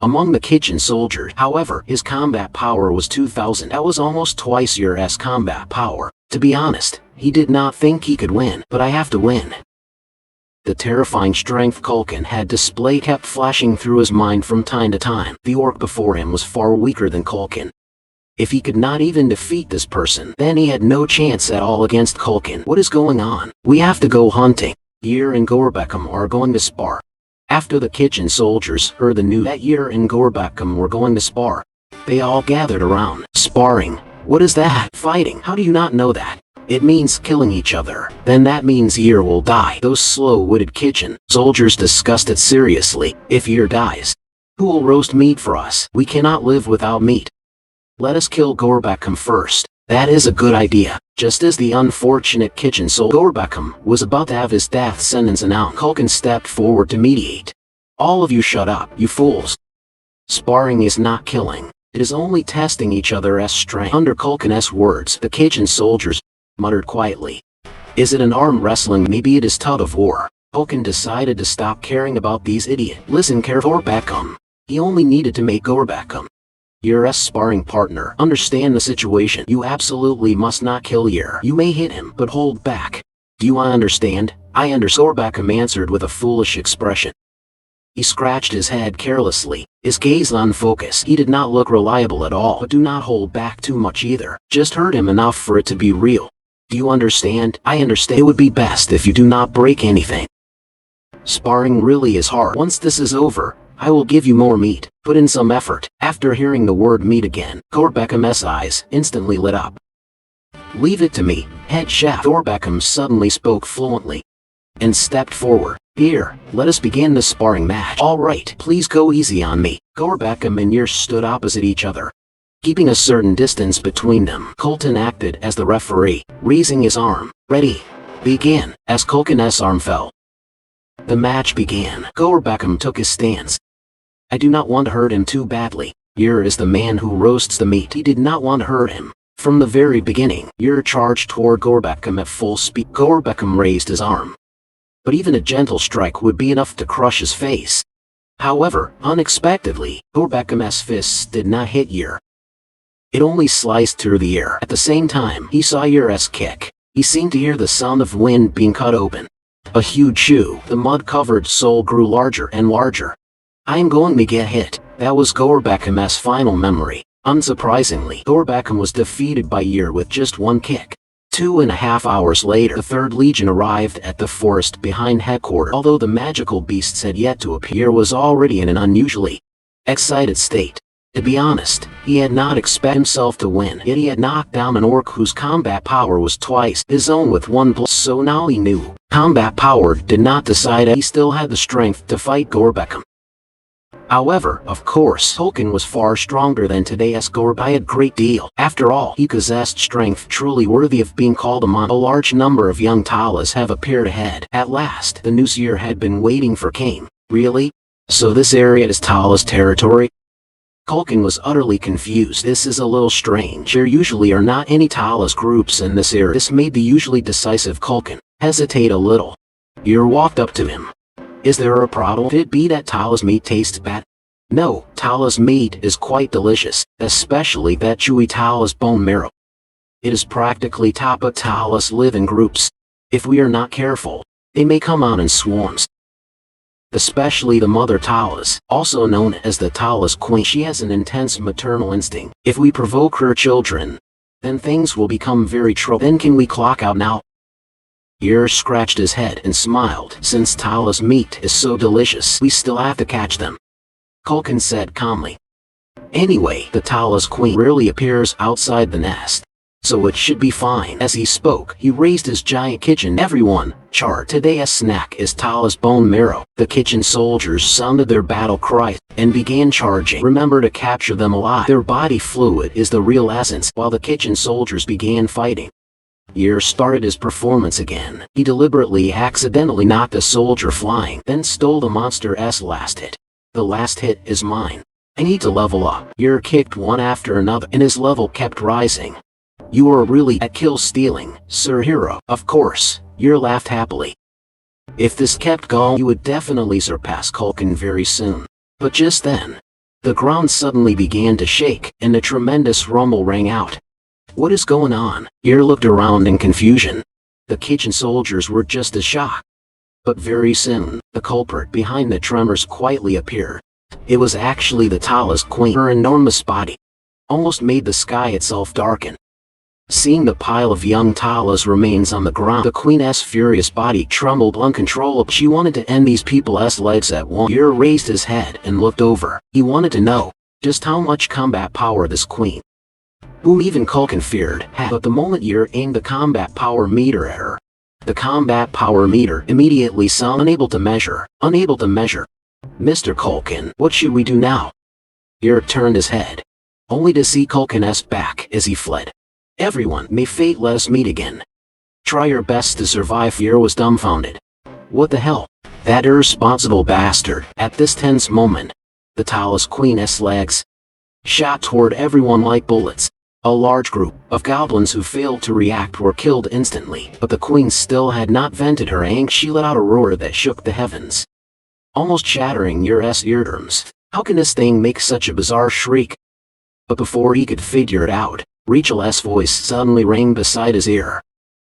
Among the kitchen soldiers, however, his combat power was 2,000. That was almost twice your combat power. To be honest, he did not think he could win, but I have to win. The terrifying strength Culkin had displayed kept flashing through his mind from time to time. The orc before him was far weaker than Culkin. If he could not even defeat this person, then he had no chance at all against Culkin. What is going on? We have to go hunting. Yer and Gorbekam are going to spar. After the kitchen soldiers heard the news that Yer and Gorbekam were going to spar, they all gathered around. Sparring? What is that? Fighting? How do you not know that? It means killing each other. Then that means Yer will die. Those slow-witted kitchen soldiers discussed it seriously. If Yer dies, who will roast meat for us? We cannot live without meat. Let us kill Gorbekam first. That is a good idea. Just as the unfortunate kitchen soldier Gorbekam was about to have his death sentence announced, Culkin stepped forward to mediate. All of you shut up, you fools. Sparring is not killing. It is only testing each other's strength. Under Culkin's words, the kitchen soldiers muttered quietly. Is it an arm wrestling? Maybe it is tug of war. Culkin decided to stop caring about these idiots. Listen carefully, Gorbekam. He only needed to make Gorbekam Yer's sparring partner. Understand the situation. You absolutely must not kill Yer. You may hit him, but hold back. Do you understand? I understand. Gorbekam answered with a foolish expression. He scratched his head carelessly, his gaze unfocused. He did not look reliable at all, but do not hold back too much either. Just hurt him enough for it to be real. Do you understand? I understand. It would be best if you do not break anything. Sparring really is hard. Once this is over, I will give you more meat. Put in some effort. After hearing the word meat again, Gorbekam's eyes instantly lit up. Leave it to me, head chef. Gorbekam suddenly spoke fluently and stepped forward. Here, let us begin the sparring match. All right, please go easy on me. Gorbekam and Yer stood opposite each other, keeping a certain distance between them. Culkin acted as the referee, raising his arm. Ready, begin. As Culkin's arm fell, the match began. Gorbekam took his stance. I do not want to hurt him too badly. Yer is the man who roasts the meat. He did not want to hurt him. From the very beginning, Yer charged toward Gorbekam at full speed. Gorbekam raised his arm, but even a gentle strike would be enough to crush his face. However, unexpectedly, Gorbekam's fists did not hit Yer. It only sliced through the air. At the same time, he saw Yer's kick. He seemed to hear the sound of wind being cut open. A huge shoe. The mud-covered sole grew larger and larger. I am going to get hit. That was Gorbekam's final memory. Unsurprisingly, Gorbekam was defeated by Yer with just one kick. 2.5 hours later, the Third Legion arrived at the forest behind headquarters. Although the magical beasts had yet to appear, was already in an unusually excited state. To be honest, he had not expected himself to win, yet he had knocked down an orc whose combat power was twice his own with one blow. So now he knew combat power did not decide. He still had the strength to fight Gorbekam. However, of course, Culkin was far stronger than today's Gorbekam by a great deal. After all, he possessed strength truly worthy of being called a monster. A large number of young Talas have appeared ahead. At last, the news Yer had been waiting for came. Really? So this area is Tala's territory? Culkin was utterly confused. This is a little strange. There usually are not any Talas groups in this area. This made the usually decisive Culkin hesitate a little. Yer walked up to him. Is there a problem? Could it be that Tala's meat tastes bad? No, Tala's meat is quite delicious, especially that chewy Tala's bone marrow. It is practically top. But Talas live in groups. If we are not careful, they may come out in swarms. Especially the mother Talas, also known as the Talas Queen. She has an intense maternal instinct. If we provoke her children, then things will become very trouble. Then can we clock out now? Yer scratched his head and smiled. Since Tala's meat is so delicious, we still have to catch them, Culkin said calmly. Anyway, the Tala's queen rarely appears outside the nest, so it should be fine. As he spoke, he raised his giant kitchen. Everyone, charge. Today's snack is Tala's bone marrow. The kitchen soldiers sounded their battle cry and began charging. Remember to capture them alive. Their body fluid is the real essence. While the kitchen soldiers began fighting, Yer started his performance again. He deliberately accidentally knocked a soldier flying, then stole the monster's last hit. The last hit is mine. I need to level up. Yer kicked one after another, and his level kept rising. You are really at kill stealing, Sir Hero. Of course, Yer laughed happily. If this kept going, you would definitely surpass Culkin very soon. But just then, The ground suddenly began to shake, and a tremendous rumble rang out. What is going on? Yer looked around in confusion. The kitchen soldiers were just as shocked. But very soon, the culprit behind the tremors quietly appeared. It was actually the Tala's queen. Her enormous body almost made the sky itself darken. Seeing the pile of young Tala's remains on the ground, the queen's furious body trembled uncontrollably. She wanted to end these people's lives at once. Yer raised his head and looked over. He wanted to know just how much combat power this queen, whom even Culkin feared, had. But the moment Yer aimed the combat power meter at her, the combat power meter immediately sounded unable to measure. Mr. Culkin, what should we do now? Yer turned his head, only to see Culkin's back as he fled. Everyone, may fate let us meet again. Try your best to survive. Yer was dumbfounded. What the hell? That irresponsible bastard. At this tense moment, the Tala's queen's legs shot toward everyone like bullets. A large group of goblins who failed to react were killed instantly, but the queen still had not vented her anger. She let out a roar that shook the heavens, almost shattering Yer's eardrums. How can this thing make such a bizarre shriek? But before he could figure it out, Rachel's voice suddenly rang beside his ear.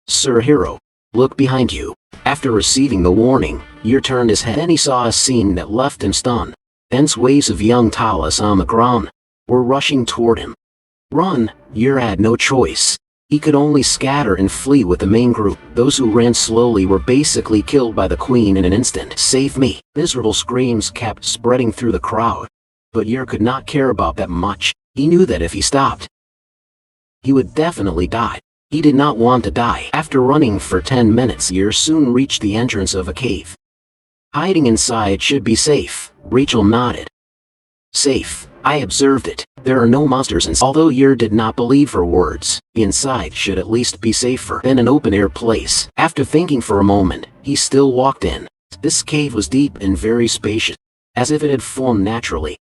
Sir Hero, look behind you. After receiving the warning, Yer turned his head and he saw a scene that left him stunned. Dense waves of young Talas on the ground were rushing toward him. Run! Yer had no choice. He could only scatter and flee with the main group. Those who ran slowly were basically killed by the queen in an instant. Save me! Miserable screams kept spreading through the crowd. But Yer could not care about that much. He knew that if he stopped, he would definitely die. He did not want to die. After running for 10 minutes, Yer soon reached the entrance of a cave. Hiding inside should be safe. Rachel nodded. Safe. I observed it. There are no monsters inside. Although Yer did not believe her words, the inside should at least be safer than an open-air place. After thinking for a moment, he still walked in. This cave was deep and very spacious, as if it had formed naturally.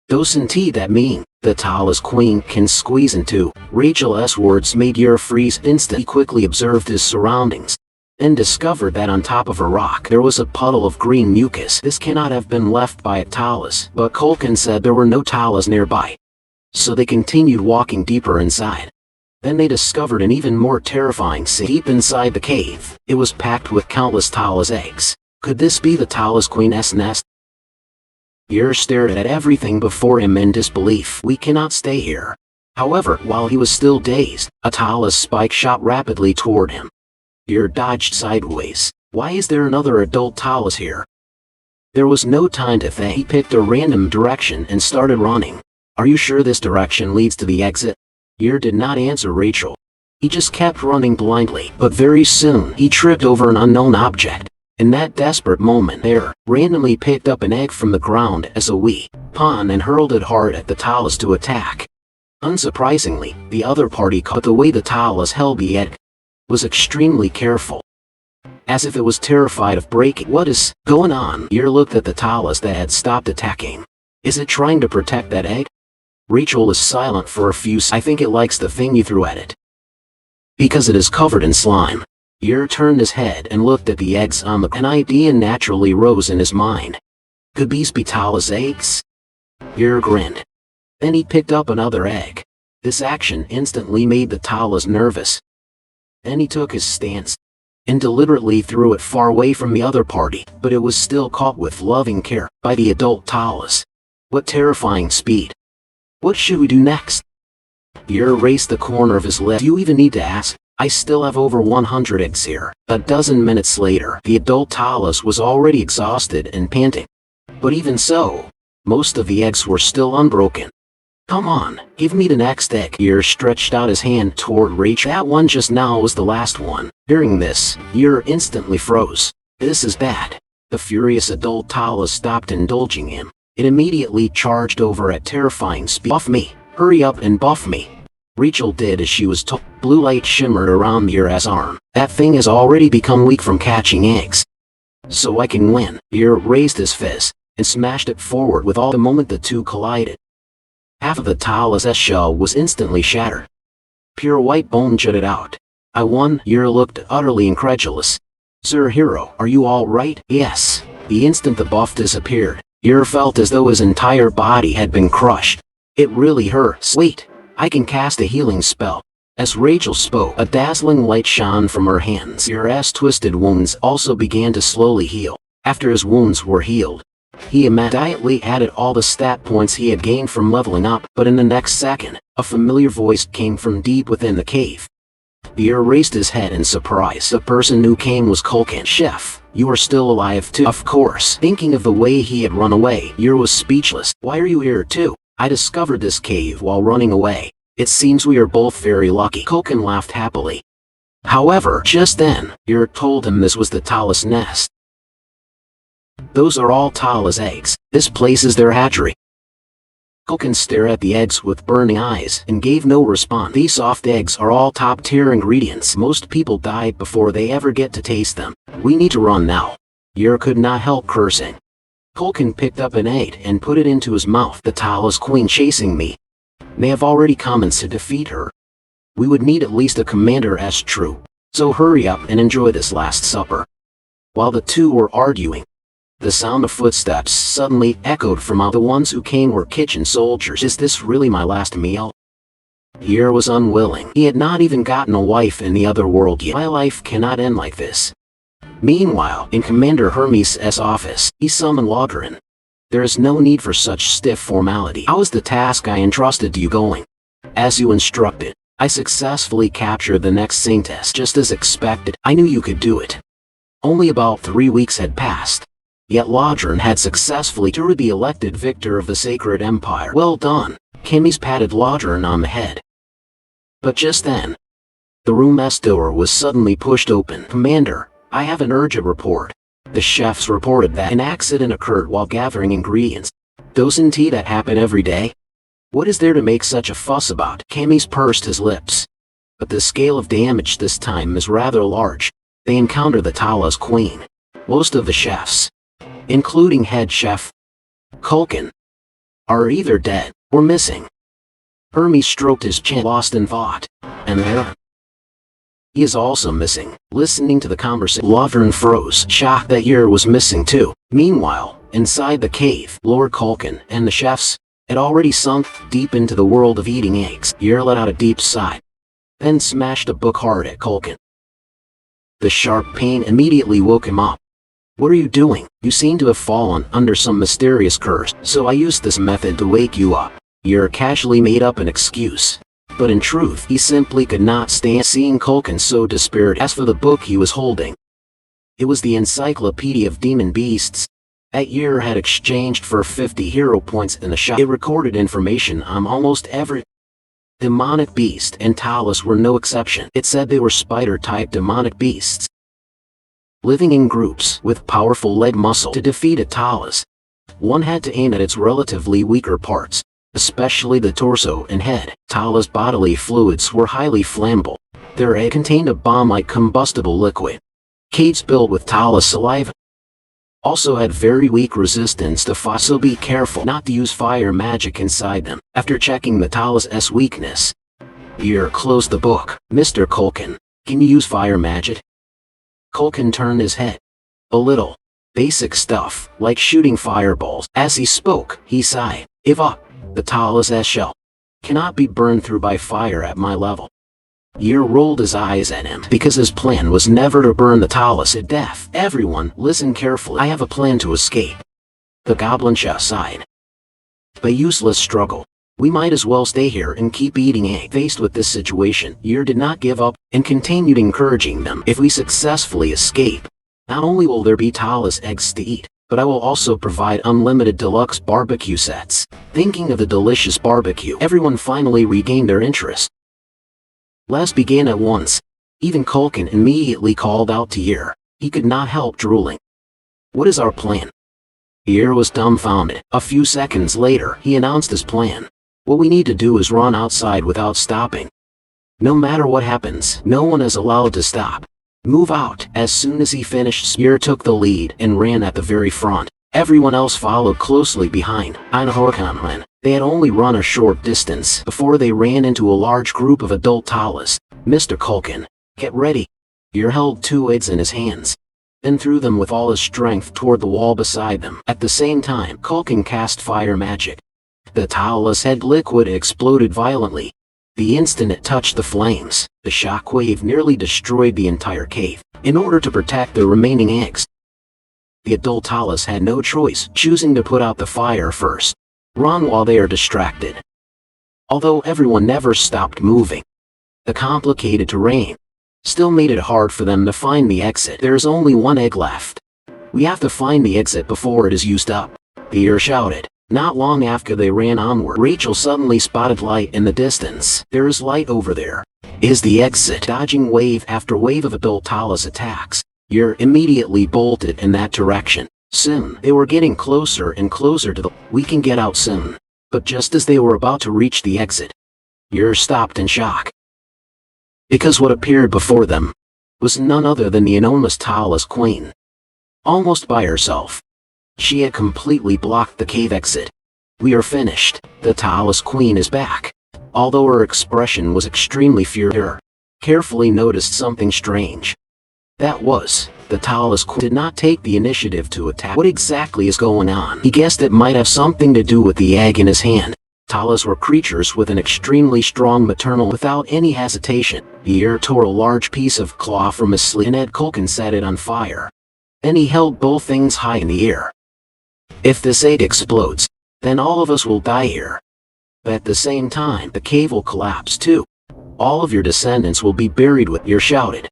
Doesn't that mean the Tala's queen can squeeze into? Rachel's words made Yer freeze instantly. He quickly observed his surroundings and discovered that on top of a rock there was a puddle of green mucus. This cannot have been left by a Talas, but Culkin said there were no Talas nearby. So they continued walking deeper inside. Then they discovered an even more terrifying scene. Deep inside the cave, it was packed with countless Talas eggs. Could this be the Tala's queen's nest? Yer stared at everything before him in disbelief. We cannot stay here. However, while he was still dazed, a Tala's spike shot rapidly toward him. Yer dodged sideways. Why is there another adult Talas here? There was no time to think. He picked a random direction and started running. Are you sure this direction leads to the exit? Yer did not answer Rachel. He just kept running blindly. But very soon, he tripped over an unknown object. In that desperate moment, Yer randomly picked up an egg from the ground as a wee pawn and hurled it hard at the Talas to attack. Unsurprisingly, the other party caught the way the Talas held the egg was extremely careful, as if it was terrified of breaking. What is going on? Yer looked at the Talas that had stopped attacking. Is it trying to protect that egg? Rachel was silent for a few seconds. I think it likes the thing you threw at it, because it is covered in slime. Yer turned his head and looked at the eggs on the ground. An idea naturally rose in his mind. Could these be Tala's eggs? Yer grinned. Then he picked up another egg. This action instantly made the Talas nervous. Then he took his stance and deliberately threw it far away from the other party, but it was still caught with loving care by the adult Talas. What terrifying speed! What should we do next? Yer raised the corner of his lip. Do you even need to ask? I still have over 100 eggs here. A dozen minutes later, the adult Talas was already exhausted and panting. But even so, most of the eggs were still unbroken. Come on, give me the next egg. Yer stretched out his hand toward Rachel. That one just now was the last one. Hearing this, Yer instantly froze. This is bad. The furious adult Talas stopped indulging him. It immediately charged over at terrifying speed. Buff me. Hurry up and buff me. Rachel did as she was told. Blue light shimmered around Yer's arm. That thing has already become weak from catching eggs. So I can win. Yer raised his fist and smashed it forward with all. The moment the two collided, half of the Talas' shell was instantly shattered. Pure white bone jutted out. I won. Yer looked utterly incredulous. Sir Hero, are you all right? Yes. The instant the buff disappeared, Yer felt as though his entire body had been crushed. It really hurts. Wait, I can cast a healing spell. As Rachel spoke, a dazzling light shone from her hands. Yer's twisted wounds also began to slowly heal. After his wounds were healed, he immediately added all the stat points he had gained from leveling up, but in the next second, a familiar voice came from deep within the cave. Yer raised his head in surprise. The person who came was Culkin. Chef, you are still alive too? Of course. Thinking of the way he had run away, Yer was speechless. Why are you here too? I discovered this cave while running away. It seems we are both very lucky. Culkin laughed happily. However, just then, Yer told him this was the Tala's nest. Those are all Tala's eggs. This place is their hatchery. Culkin stared at the eggs with burning eyes and gave no response. These soft eggs are all top-tier ingredients. Most people die before they ever get to taste them. We need to run now. Yer could not help cursing. Culkin picked up an egg and put it into his mouth. The Tala's queen chasing me. They have already commenced to defeat her. We would need at least a commander's troop. So hurry up and enjoy this last supper. While the two were arguing, the sound of footsteps suddenly echoed from out. The ones who came were kitchen soldiers. Is this really my last meal? Yer was unwilling. He had not even gotten a wife in the other world yet. My life cannot end like this. Meanwhile, in Commander Hermes' office, he summoned Lodrin. There is no need for such stiff formality. How is the task I entrusted to you going? As you instructed, I successfully captured the next Saintess. Just as expected, I knew you could do it. Only about 3 weeks had passed. Yet Lodrin had successfully to be elected victor of the Sacred Empire. Well done. Kimmy's patted Lodrin on the head. But just then, the room's door was suddenly pushed open. Commander, I have an urgent report. The chefs reported that an accident occurred while gathering ingredients. Doesn't that happen every day? What is there to make such a fuss about? Kimmy's pursed his lips. But the scale of damage this time is rather large. They encounter the Tala's queen. Most of the chefs, including head chef Culkin, are either dead or missing. Hermes stroked his chin, lost in thought. And there, he is also missing. Listening to the conversation, Lodrin froze, shocked that Yer was missing too. Meanwhile, inside the cave, Lord Culkin and the chefs had already sunk deep into the world of eating eggs. Yer let out a deep sigh, then smashed a book hard at Culkin. The sharp pain immediately woke him up. What are you doing? You seem to have fallen under some mysterious curse, so I used this method to wake you up. Yer casually made up an excuse. But in truth, he simply could not stand seeing Culkin so dispirited. As for the book he was holding, it was the Encyclopedia of Demon Beasts that Yer had exchanged for 50 hero points in the shop. It recorded information on almost every demonic beast, and Talas were no exception. It said they were spider-type demonic beasts, living in groups with powerful leg muscle. To defeat a Talas, one had to aim at its relatively weaker parts, especially the torso and head. Tala's bodily fluids were highly flammable. Their egg contained a bomb-like combustible liquid. Caves built with Tala's saliva also had very weak resistance to fire, so be careful not to use fire magic inside them. After checking the Talas' weakness, Yer closed the book. Mr. Culkin, can you use fire magic? Culkin turned his head. A little. Basic stuff, like shooting fireballs. As he spoke, he sighed. If the Talas' shell cannot be burned through by fire at my level. Yer rolled his eyes at him, because his plan was never to burn the Talas to death. Everyone, listen carefully. I have a plan to escape. The goblin chef sighed. A useless struggle. We might as well stay here and keep eating egg. Faced with this situation, Yer did not give up, and continued encouraging them. If we successfully escape, not only will there be Talas eggs to eat, but I will also provide unlimited deluxe barbecue sets. Thinking of the delicious barbecue, everyone finally regained their interest. Let's begin at once. Even Culkin immediately called out to Yer. He could not help drooling. What is our plan? Yer was dumbfounded. A few seconds later, he announced his plan. What we need to do is run outside without stopping. No matter what happens, no one is allowed to stop. Move out. As soon as he finished, Yer took the lead and ran at the very front. Everyone else followed closely behind. They had only run a short distance before they ran into a large group of adult Talas. Mr. Culkin, get ready. Yer held 2 eggs in his hands. and threw them with all his strength toward the wall beside them. At the same time, Culkin cast fire magic. The Talus head liquid exploded violently. The instant it touched the flames, the shockwave nearly destroyed the entire cave. In order to protect the remaining eggs, the adult Talus had no choice, choosing to put out the fire first. Run while they are distracted. Although everyone never stopped moving, the complicated terrain still made it hard for them to find the exit. There is only one egg left. We have to find the exit before it is used up, the ear shouted. Not long after they ran onward, Rachel suddenly spotted light in the distance. There is light over there. Is the exit. Dodging wave after wave of adult Talus attacks, Yer immediately bolted in that direction. Soon, they were getting closer and closer to the "we can get out soon." But just as they were about to reach the exit, Yer stopped in shock. Because what appeared before them was none other than the enormous Talus Queen. Almost by herself, she had completely blocked the cave exit. "We are finished. The Talus Queen is back." Although her expression was extremely furious, Yer carefully noticed something strange. That was, the Talus Queen did not take the initiative to attack. What exactly is going on? He guessed it might have something to do with the egg in his hand. Talus were creatures with an extremely strong maternal. Without any hesitation, the ear tore a large piece of claw from his sleeve and had Culkin set it on fire. Then he held both things high in the air. "If this egg explodes, then all of us will die here. But at the same time, the cave will collapse too. All of your descendants will be buried with," Yer shouted.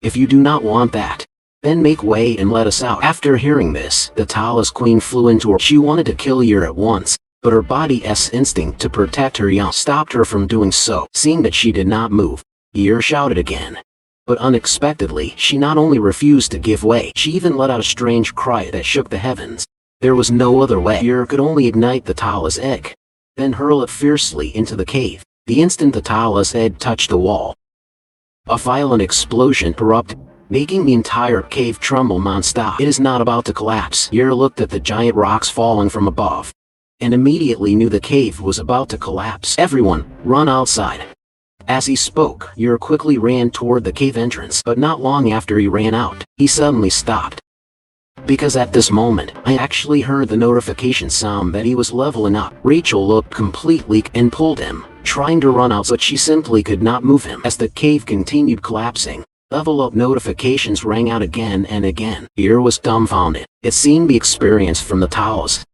"If you do not want that, then make way and let us out." After hearing this, the Talus Queen flew into her. She wanted to kill Yer at once, but her body's instinct to protect her young stopped her from doing so. Seeing that she did not move, Yer shouted again. But unexpectedly, she not only refused to give way, she even let out a strange cry that shook the heavens. There was no other way. Yer could only ignite the Talus egg, then hurl it fiercely into the cave. The instant the Talus egg touched the wall, a violent explosion erupted, making the entire cave tremble non-stop. "It is not about to collapse." Yer looked at the giant rocks falling from above, and immediately knew the cave was about to collapse. "Everyone, run outside." As he spoke, Yer quickly ran toward the cave entrance, but not long after he ran out, he suddenly stopped. Because at this moment, I actually heard the notification sound that he was leveling up. Rachel looked completely and pulled him, trying to run out, but she simply could not move him. As the cave continued collapsing, level up notifications rang out again and again. Yer was dumbfounded. It seemed the experience from the Talus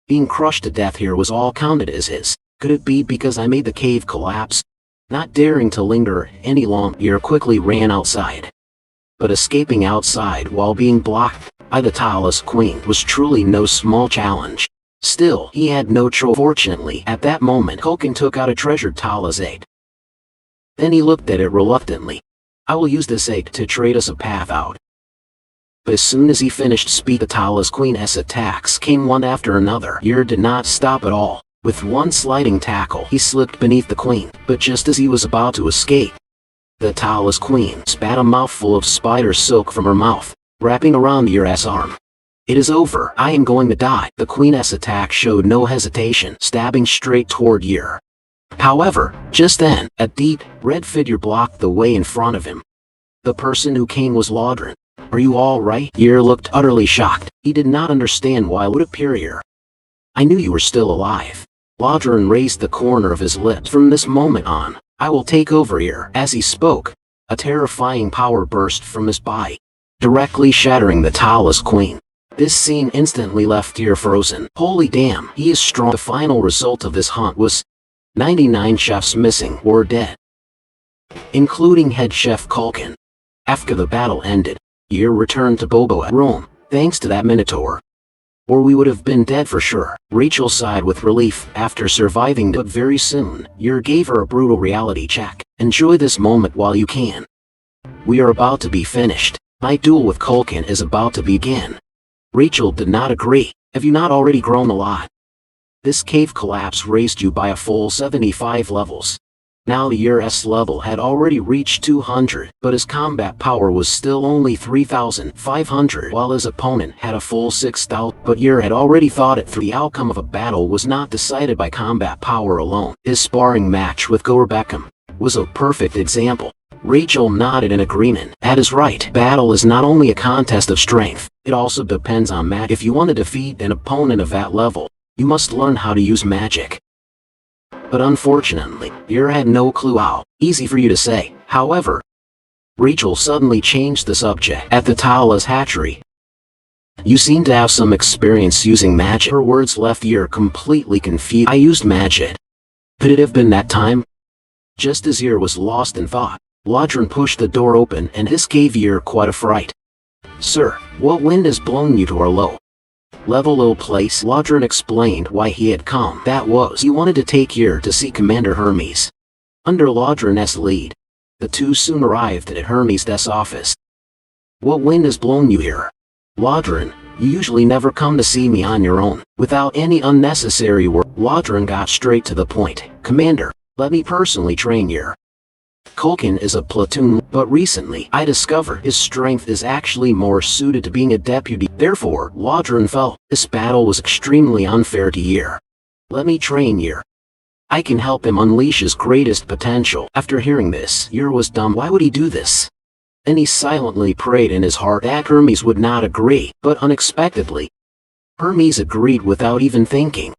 being crushed to death here was all counted as his. Could it be because I made the cave collapse? Not daring to linger any longer, Yer quickly ran outside. But escaping outside while being blocked by the Talus Queen was truly no small challenge. Still, he had no choice. Fortunately, at that moment, Culkin took out a treasured Talus egg. Then he looked at it reluctantly. "I will use this egg to trade us a path out." But as soon as he finished speaking, the Talus Queen's attacks came one after another. Yer did not stop at all. With one sliding tackle, he slipped beneath the Queen. But just as he was about to escape, the Talus Queen spat a mouthful of spider silk from her mouth, wrapping around Yer's arm. "It is over. I am going to die." The Queen's attack showed no hesitation, stabbing straight toward Yer. However, just then, a deep, red figure blocked the way in front of him. The person who came was Laudrin. "Are you all right?" Yer looked utterly shocked. He did not understand why it would appear here. "I knew you were still alive." Laudrin raised the corner of his lips. "From this moment on, I will take over here." As he spoke, a terrifying power burst from his body, directly shattering the Talus Queen. This scene instantly left Yer frozen. Holy damn, he is strong. The final result of this hunt was 99 chefs missing or dead, including head chef Culkin. After the battle ended, Yer returned to Bobo at Rome, thanks to that Minotaur. Or we would have been dead for sure. Rachel sighed with relief after surviving, but very soon, Yer gave her a brutal reality check. "Enjoy this moment while you can. We are about to be finished. My duel with Culkin is about to begin." Rachel did not agree. "Have you not already grown a lot? This cave collapse raised you by a full 75 levels. Now Yer's level had already reached 200, but his combat power was still only 3,500, while his opponent had a full 6,000. But Yer had already thought it through. The outcome of a battle was not decided by combat power alone. His sparring match with Gore Beckham was a perfect example. Rachel nodded in agreement. That is right. Battle is not only a contest of strength, it also depends on magic. If you want to defeat an opponent of that level, you must learn how to use magic. But unfortunately, Yer had no clue how. Easy for you to say. However, Rachel suddenly changed the subject. At the Tala's hatchery, you seem to have some experience using magic. Her words left Yer completely confused. I used magic. Could it have been that time? Just as Yer was lost in thought, Lodron pushed the door open and this gave Yer quite a fright. Sir, what wind has blown you to our low place? Lodron explained why he had come. That was, he wanted to take Yer to see Commander Hermes. Under Lodron's lead, the two soon arrived at Hermes' office. What wind has blown you here? Lodron, you usually never come to see me on your own. Without any unnecessary work, Lodron got straight to the point. Commander, let me personally train Yer. Culkin is a platoon, but recently I discovered his strength is actually more suited to being a deputy. Therefore, Lodron felt this battle was extremely unfair to Yer. Let me train Yer. I can help him unleash his greatest potential. After hearing this, Yer was dumb. Why would he do this? Then he silently prayed in his heart that Hermes would not agree, but unexpectedly, Hermes agreed without even thinking.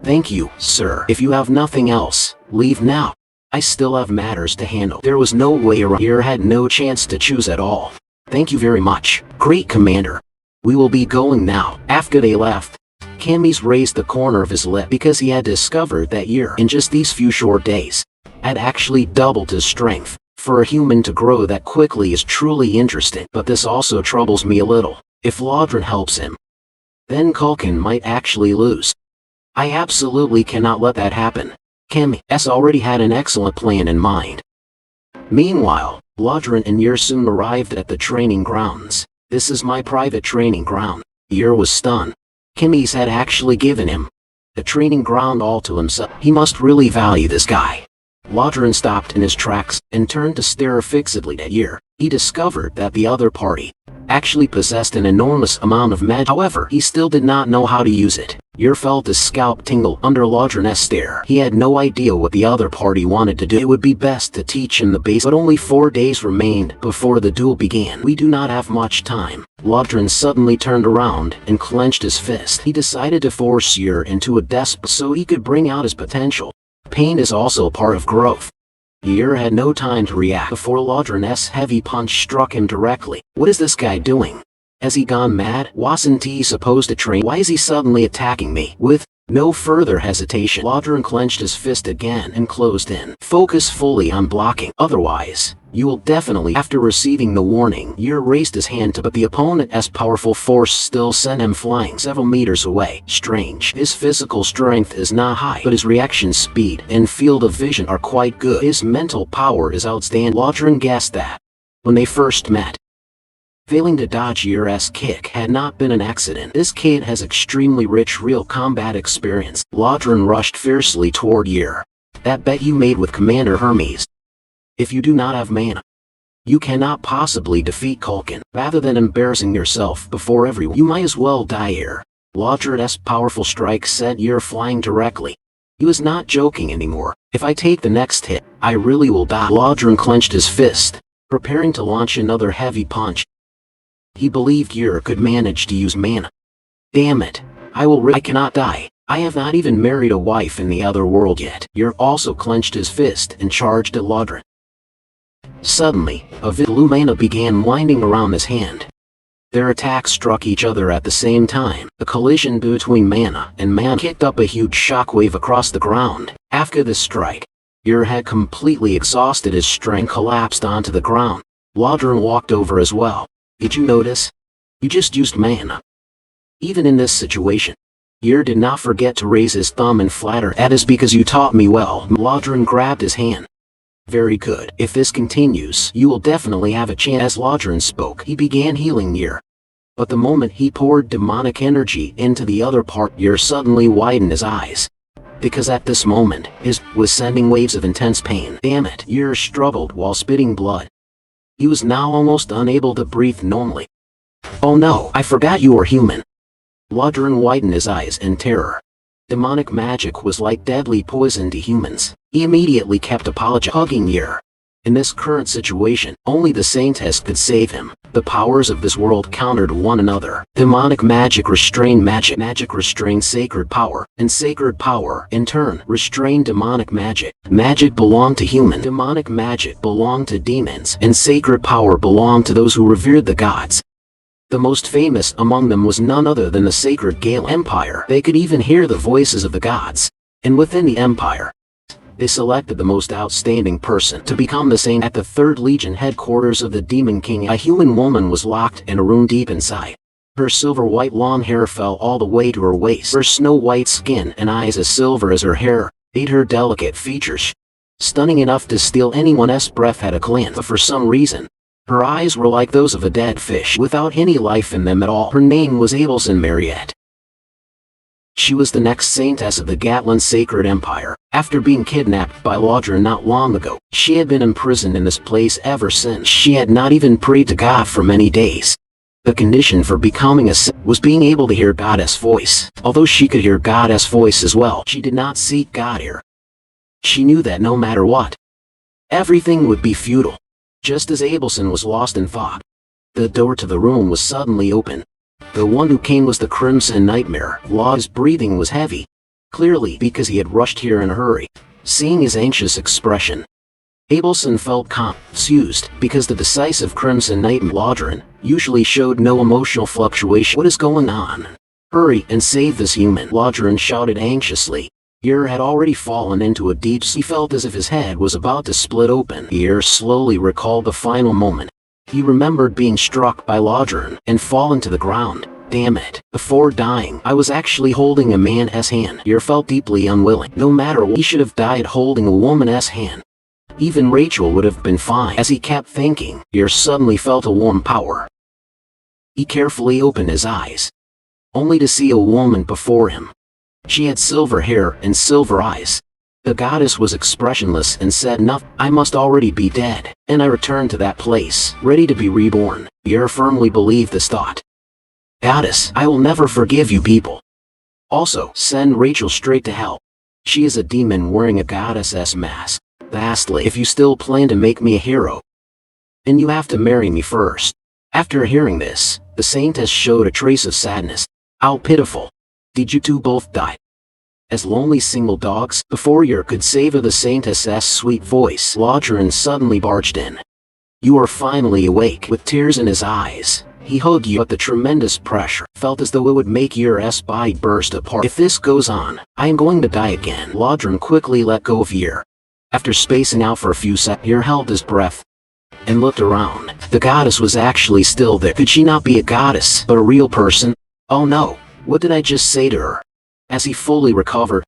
Thank you, sir. If you have nothing else, leave now. I still have matters to handle. There was no way around. Yer had no chance to choose at all. Thank you very much. Great commander. We will be going now. After they left, Hermes raised the corner of his lip because he had discovered that Yer, in just these few short days, had actually doubled his strength. For a human to grow that quickly is truly interesting. But this also troubles me a little. If Lodron helps him, then Culkin might actually lose. I absolutely cannot let that happen. Hermes already had an excellent plan in mind. Meanwhile, Lodron and Yer soon arrived at the training grounds. This is my private training ground. Yer was stunned. Hermes had actually given him the training ground all to himself. He must really value this guy. Lodron stopped in his tracks and turned to stare fixedly at Yer. He discovered that the other party actually possessed an enormous amount of magic. However, he still did not know how to use it. Yer felt his scalp tingle under Lodron's stare. He had no idea what the other party wanted to do. It would be best to teach him the basics, but only 4 days remained before the duel began. We do not have much time. Lodron suddenly turned around and clenched his fist. He decided to force Yer into a desperate so he could bring out his potential. Pain is also part of growth. Yer had no time to react before Lodron's heavy punch struck him directly. What is this guy doing? Has he gone mad? Wasn't he supposed to train? Why is he suddenly attacking me? With no further hesitation, Lodron clenched his fist again and closed in. Focus fully on blocking. Otherwise, you will definitely. After receiving the warning, Yer raised his hand to, but the opponent's powerful force still sent him flying several meters away. Strange. His physical strength is not high, but his reaction speed and field of vision are quite good. His mental power is outstanding. Lodron guessed that when they first met, failing to dodge Yer's kick had not been an accident. This kid has extremely rich real combat experience. Lodron rushed fiercely toward Yer. That bet you made with Commander Hermes. If you do not have mana, you cannot possibly defeat Culkin. Rather than embarrassing yourself before everyone, you might as well die here. Lodron's powerful strike sent Yer flying directly. He was not joking anymore. If I take the next hit, I really will die. Lodron clenched his fist, preparing to launch another heavy punch. He believed Yer could manage to use mana. Damn it. I cannot die. I have not even married a wife in the other world yet. Yer also clenched his fist and charged at Lodron. Suddenly, a blue mana began winding around his hand. Their attacks struck each other at the same time. The collision between mana and mana kicked up a huge shockwave across the ground. After this strike, Yer had completely exhausted his strength and collapsed onto the ground. Lodron walked over as well. Did you notice? You just used mana. Even in this situation, Yer did not forget to raise his thumb and flatter. That is because you taught me well. Lodron grabbed his hand. Very good. If this continues, you will definitely have a chance. As Lodron spoke, he began healing Yer. But the moment he poured demonic energy into the other part, Yer suddenly widened his eyes. Because at this moment, his was sending waves of intense pain. Damn it. Yer struggled while spitting blood. He was now almost unable to breathe normally. Oh no, I forgot you were human. Lodron widened his eyes in terror. Demonic magic was like deadly poison to humans. He immediately kept apologizing, hugging Yer. In this current situation, only the Saintess could save him. The powers of this world countered one another. Demonic magic restrained magic. Magic restrained sacred power. And sacred power, in turn, restrained demonic magic. Magic belonged to human. Demonic magic belonged to demons. And sacred power belonged to those who revered the gods. The most famous among them was none other than the sacred Gale Empire. They could even hear the voices of the gods. And within the empire, they selected the most outstanding person to become the saint. At the 3rd Legion headquarters of the Demon King, a human woman was locked in a room deep inside. Her silver-white long hair fell all the way to her waist. Her snow-white skin and eyes as silver as her hair made her delicate features stunning enough to steal anyone's breath at a glance. But for some reason, her eyes were like those of a dead fish, without any life in them at all. Her name was Abelson Mariette. She was the next saintess of the Gatlan Sacred Empire. After being kidnapped by Laudra not long ago, she had been imprisoned in this place ever since. She had not even prayed to God for many days. The condition for becoming a saint was being able to hear God's voice. Although she could hear God's voice as well, she did not seek God here. She knew that no matter what, everything would be futile. Just as Abelson was lost in thought, the door to the room was suddenly open. The one who came was the Crimson Nightmare. Law's breathing was heavy, clearly because he had rushed here in a hurry. Seeing his anxious expression, Abelson felt confused, because the decisive Crimson Nightmare Laudran usually showed no emotional fluctuation. What is going on? Hurry and save this human, Laudran shouted anxiously. Yer had already fallen into a deep sleep. He felt as if his head was about to split open. Yer slowly recalled the final moment. He remembered being struck by Laudran and fallen to the ground. Damn it. Before dying, I was actually holding a man's hand. Yer felt deeply unwilling. No matter what, he should have died holding a woman's hand. Even Rachel would have been fine. As he kept thinking, Yer suddenly felt a warm power. He carefully opened his eyes, only to see a woman before him. She had silver hair and silver eyes. The goddess was expressionless and said nothing. I must already be dead, and I returned to that place, ready to be reborn. Yer firmly believed this thought. Goddess, I will never forgive you people. Also, send Rachel straight to hell. She is a demon wearing a goddess's mask. Lastly, if you still plan to make me a hero, then you have to marry me first. After hearing this, the saintess showed a trace of sadness. How pitiful. Did you two both die as lonely single dogs? Before Yer could savor the saintess's sweet voice, Laudran suddenly barged in. You are finally awake. With tears in his eyes, he hugged you, but the tremendous pressure felt as though it would make Yer's body burst apart. If this goes on, I am going to die again. Laudran quickly let go of Yer. After spacing out for a few seconds, Yer held his breath and looked around. The goddess was actually still there. Could she not be a goddess, but a real person? Oh no, what did I just say to her? As he fully recovered,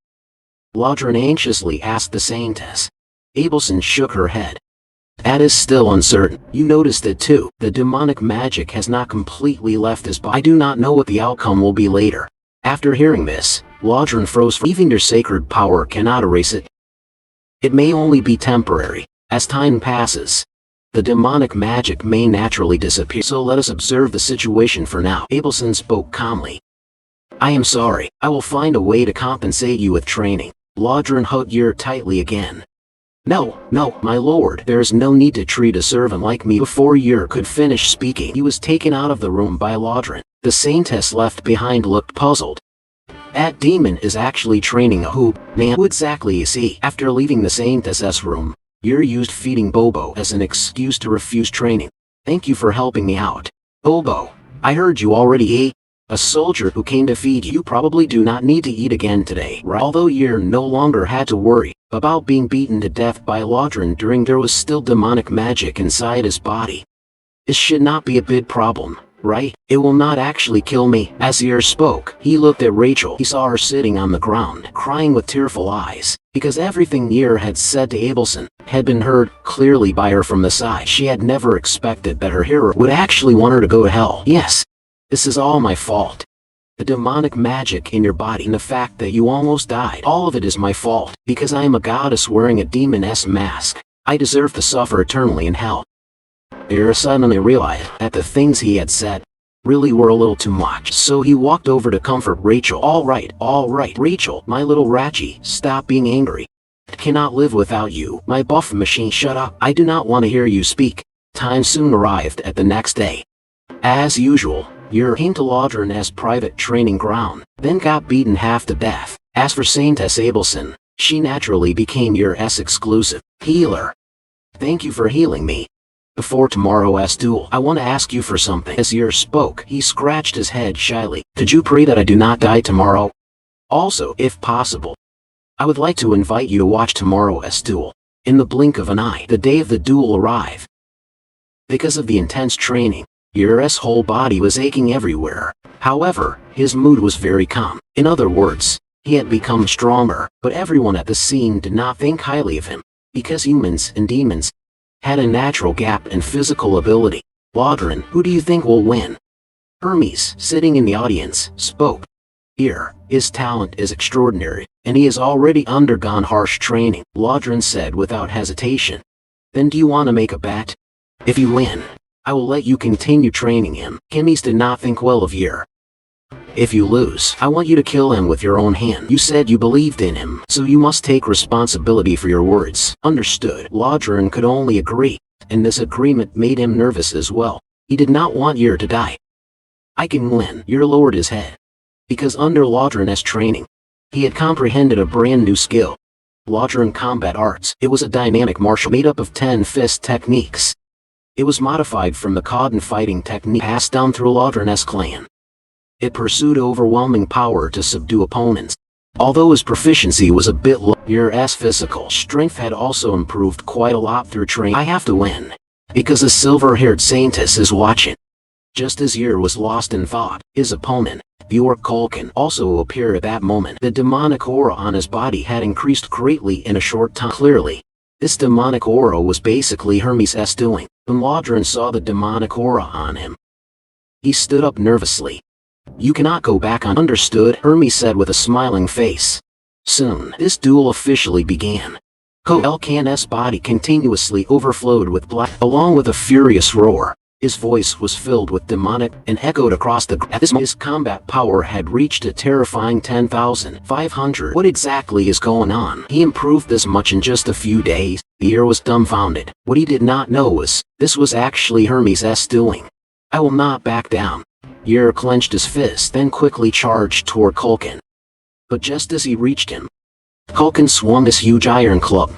Laudran anxiously asked the saintess. Abelson shook her head. That is still uncertain. You noticed it too. The demonic magic has not completely left his body. I do not know what the outcome will be later. After hearing this, Laudran froze. Even your sacred power cannot erase it. It may only be temporary. As time passes, the demonic magic may naturally disappear. So let us observe the situation for now. Abelson spoke calmly. I am sorry. I will find a way to compensate you with training. Laudran hugged Yer tightly again. No, my lord. There is no need to treat a servant like me. Before Yer could finish speaking, he was taken out of the room by Laudran. The saintess left behind looked puzzled. That demon is actually training a man. Who exactly is he? After leaving the saintess's room, Yer used feeding Bobo as an excuse to refuse training. Thank you for helping me out. Bobo, I heard you already ate. A soldier who came to feed you probably do not need to eat again today, right? Although Yer no longer had to worry about being beaten to death by Laudran during there was still demonic magic inside his body. This should not be a big problem, right? It will not actually kill me. As Yer spoke, he looked at Rachel. He saw her sitting on the ground, crying with tearful eyes, because everything Yer had said to Abelson had been heard clearly by her from the side. She had never expected that her hero would actually want her to go to hell. Yes. This is all my fault. The demonic magic in your body and the fact that you almost died. All of it is my fault, because I am a goddess wearing a demoness mask. I deserve to suffer eternally in hell. Yer suddenly realized that the things he had said really were a little too much. So he walked over to comfort Rachel. All right, Rachel, my little Ratchie, stop being angry. Cannot live without you, my buff machine. Shut up, I do not want to hear you speak. Time soon arrived at the next day. As usual, Yer came to Laudron's private training ground, then got beaten half to death. As for Saintess Abelson, she naturally became Yer's exclusive healer. Thank you for healing me. Before tomorrow's duel, I want to ask you for something. As Yer spoke, he scratched his head shyly. Could you pray that I do not die tomorrow? Also, if possible, I would like to invite you to watch tomorrow's duel. In the blink of an eye, the day of the duel arrived. Because of the intense training, Yer's whole body was aching everywhere. However, his mood was very calm. In other words, he had become stronger, but everyone at the scene did not think highly of him, because humans and demons had a natural gap in physical ability. Laudron, who do you think will win? Hermes, sitting in the audience, spoke. His talent is extraordinary, and he has already undergone harsh training, Laudron said without hesitation. Then do you want to make a bet? If you win, I will let you continue training him. Hermes did not think well of Yer. If you lose, I want you to kill him with your own hand. You said you believed in him, so you must take responsibility for your words. Understood. Laudron could only agree, and this agreement made him nervous as well. He did not want Yer to die. I can win. Yer lowered his head. Because under Laudron's training, he had comprehended a brand new skill. Laudron Combat Arts. It was a dynamic martial made up of 10 fist techniques. It was modified from the Codon fighting technique passed down through Laudron's clan. It pursued overwhelming power to subdue opponents. Although his proficiency was a bit low, Yer's physical strength had also improved quite a lot through training. I have to win, because a silver-haired saintess is watching. Just as Yer was lost in thought, his opponent, Bjork Culkin, also appeared at that moment. The demonic aura on his body had increased greatly in a short time. Clearly, this demonic aura was basically Hermes' doing. When Laudron saw the demonic aura on him, he stood up nervously. You cannot go back on. Understood, Hermes said with a smiling face. Soon, this duel officially began. Culkin's body continuously overflowed with blood, along with a furious roar. His voice was filled with demonic and echoed across the ground. At this moment, his combat power had reached a terrifying 10,500. What exactly is going on? He improved this much in just a few days. Yer was dumbfounded. What he did not know was, this was actually Hermes' doing. I will not back down. Yer clenched his fist, then quickly charged toward Culkin. But just as he reached him, Culkin swung his huge iron club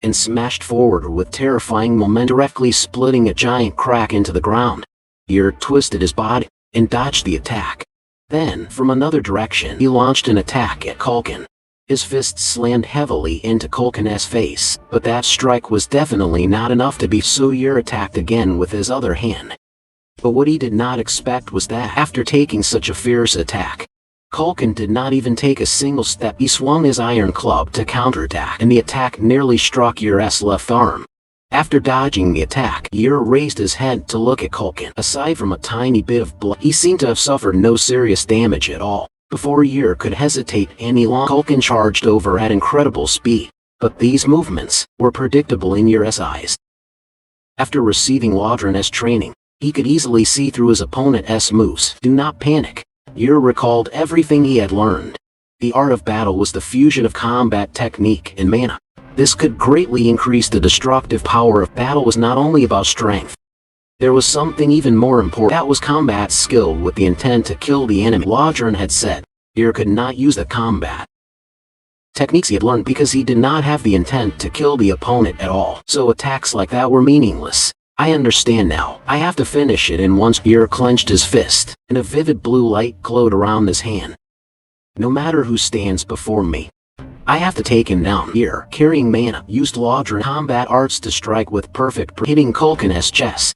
and smashed forward with terrifying momentum, directly splitting a giant crack into the ground. Yer twisted his body and dodged the attack. Then, from another direction, he launched an attack at Culkin. His fist slammed heavily into Culkin's face, but that strike was definitely not enough to beat, so Yer attacked again with his other hand. But what he did not expect was that, after taking such a fierce attack, Culkin did not even take a single step. He swung his iron club to counterattack, and the attack nearly struck Yer's left arm. After dodging the attack, Yer raised his head to look at Culkin. Aside from a tiny bit of blood, he seemed to have suffered no serious damage at all. Before Yer could hesitate any longer, Culkin charged over at incredible speed. But these movements were predictable in Yer's eyes. After receiving Laudron's training, he could easily see through his opponent's moves. Do not panic. Yer recalled everything he had learned. The art of battle was the fusion of combat technique and mana. This could greatly increase the destructive power of battle. Was not only about strength. There was something even more important. That was combat skill with the intent to kill the enemy. Laudron had said, Yer could not use the combat techniques he had learned because he did not have the intent to kill the opponent at all. So attacks like that were meaningless. I understand now. I have to finish it in once. Yer clenched his fist, and a vivid blue light glowed around his hand. No matter who stands before me, I have to take him down. Yer, carrying mana, used Laudron Combat Arts to strike with perfect hitting Culkin's chest.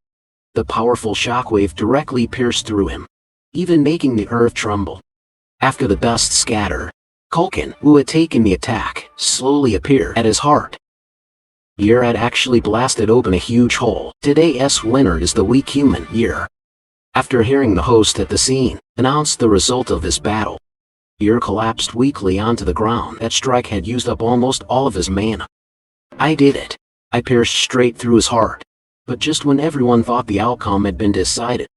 The powerful shockwave directly pierced through him, even making the earth tremble. After the dust scattered, Culkin, who had taken the attack, slowly appeared at his heart. Yer had actually blasted open a huge hole. Today's winner is the weak human, Yer. After hearing the host at the scene announce the result of this battle, Yer collapsed weakly onto the ground. That strike had used up almost all of his mana. I did it. I pierced straight through his heart. But just when everyone thought the outcome had been decided,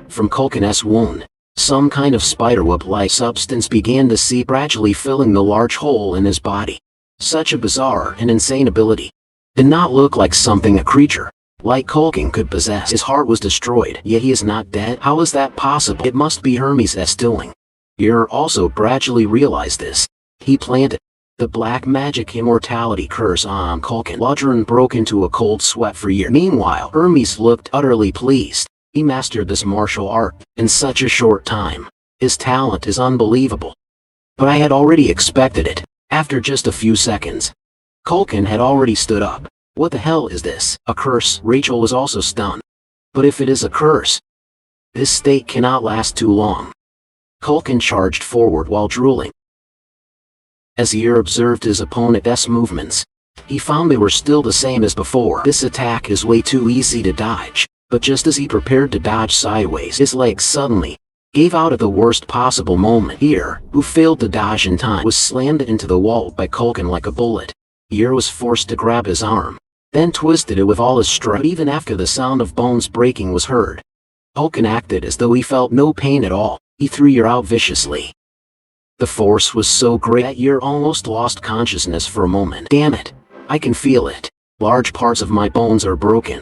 from Culkin's wound, some kind of spiderweb-like substance began to seep, gradually filling the large hole in his body. Such a bizarre and insane ability. Did not look like something a creature like Culkin could possess. His heart was destroyed, yet he is not dead. How is that possible? It must be Hermes' doing. Yer also gradually realized this. He planted the black magic immortality curse on Culkin. Lodron broke into a cold sweat for years. Meanwhile, Hermes looked utterly pleased. He mastered this martial art in such a short time. His talent is unbelievable. But I had already expected it. After just a few seconds, Culkin had already stood up. What the hell is this? A curse? Rachel was also stunned. But if it is a curse, this state cannot last too long. Culkin charged forward while drooling. As Yer observed his opponent's movements, he found they were still the same as before. This attack is way too easy to dodge. But just as he prepared to dodge sideways, his legs suddenly gave out at the worst possible moment. Yer, who failed to dodge in time, was slammed into the wall by Culkin like a bullet. Yer was forced to grab his arm, then twisted it with all his strength. But even after the sound of bones breaking was heard, Culkin acted as though he felt no pain at all. He threw Yer out viciously. The force was so great that Yer almost lost consciousness for a moment. Damn it, I can feel it. Large parts of my bones are broken.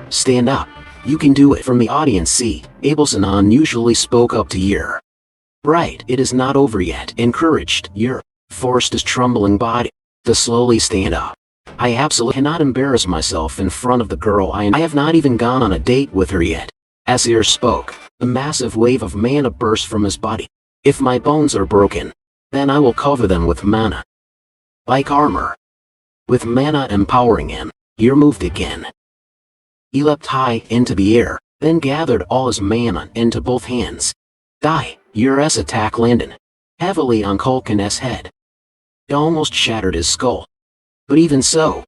Stand up. You can do it. From the audience seat, Abelson unusually spoke up to Yer. Right, it is not over yet. Encouraged, Yer forced his trembling body to slowly stand up. I absolutely cannot embarrass myself in front of the girl I have not even gone on a date with her yet. As Yer spoke, a massive wave of mana burst from his body. If my bones are broken, then I will cover them with mana, like armor. With mana empowering him, Yer moved again. He leapt high into the air, then gathered all his mana into both hands. Die! Yer's attack landed heavily on Culkin's head. It almost shattered his skull. But even so,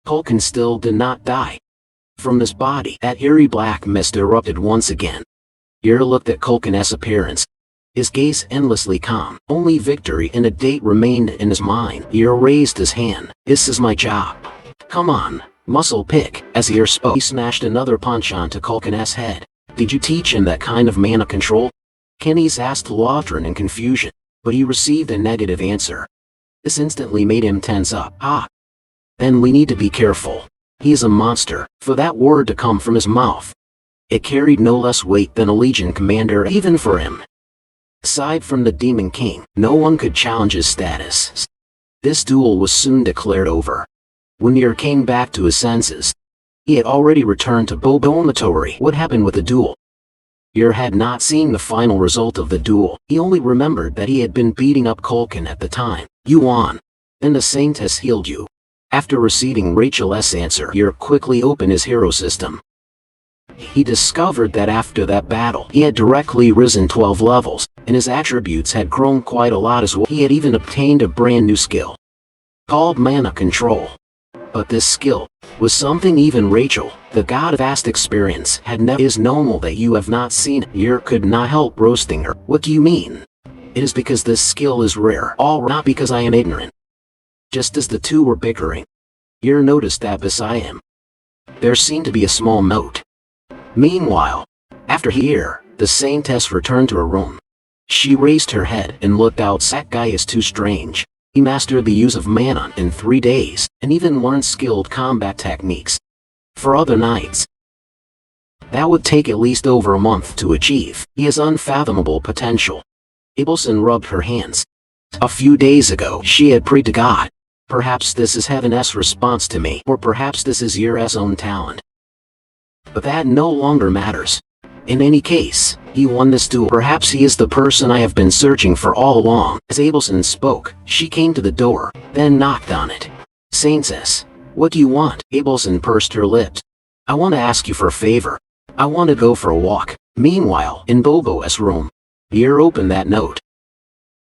Culkin still did not die. From his body, that eerie black mist erupted once again. Yer looked at Culkin's appearance, his gaze endlessly calm. Only victory and a date remained in his mind. Yer raised his hand. This is my job. Come on, muscle pick. As Yer spoke, he smashed another punch onto Culkin's head. Did you teach him that kind of mana control? Kenny's asked Lodron in confusion, but he received a negative answer. This instantly made him tense up. Ah. Then we need to be careful. He is a monster. For that word to come from his mouth, it carried no less weight than a Legion commander even for him. Aside from the Demon King, no one could challenge his status. This duel was soon declared over. When Yer came back to his senses, he had already returned to Bobomatori. What happened with the duel? Yer had not seen the final result of the duel. He only remembered that he had been beating up Culkin at the time. You won. Then the Saintess healed you. After receiving Rachel's answer, Yer quickly opened his hero system. He discovered that after that battle, he had directly risen 12 levels, and his attributes had grown quite a lot as well. He had even obtained a brand new skill, called Mana Control. But this skill was something even Rachel, the god of vast experience, had never. It is normal that you have not seen it. Yer could not help roasting her. What do you mean? It is because this skill is rare. Not because I am ignorant. Just as the two were bickering, Yer noticed that beside him, there seemed to be a small note. Meanwhile, after Yer, the Saintess returned to her room. She raised her head and looked out. That guy is too strange. He mastered the use of mana in 3 days, and even learned skilled combat techniques. For other knights, that would take at least over a month to achieve. He has unfathomable potential. Abelson rubbed her hands. A few days ago, she had prayed to God. Perhaps this is Heaven's response to me, or perhaps this is Yer's own talent. But that no longer matters. In any case, he won this duel. Perhaps he is the person I have been searching for all along. As Abelson spoke, she came to the door, then knocked on it. Saintess, what do you want? Abelson pursed her lips. I want to ask you for a favor. I want to go for a walk. Meanwhile, in Bobo's room, Yer opened that note.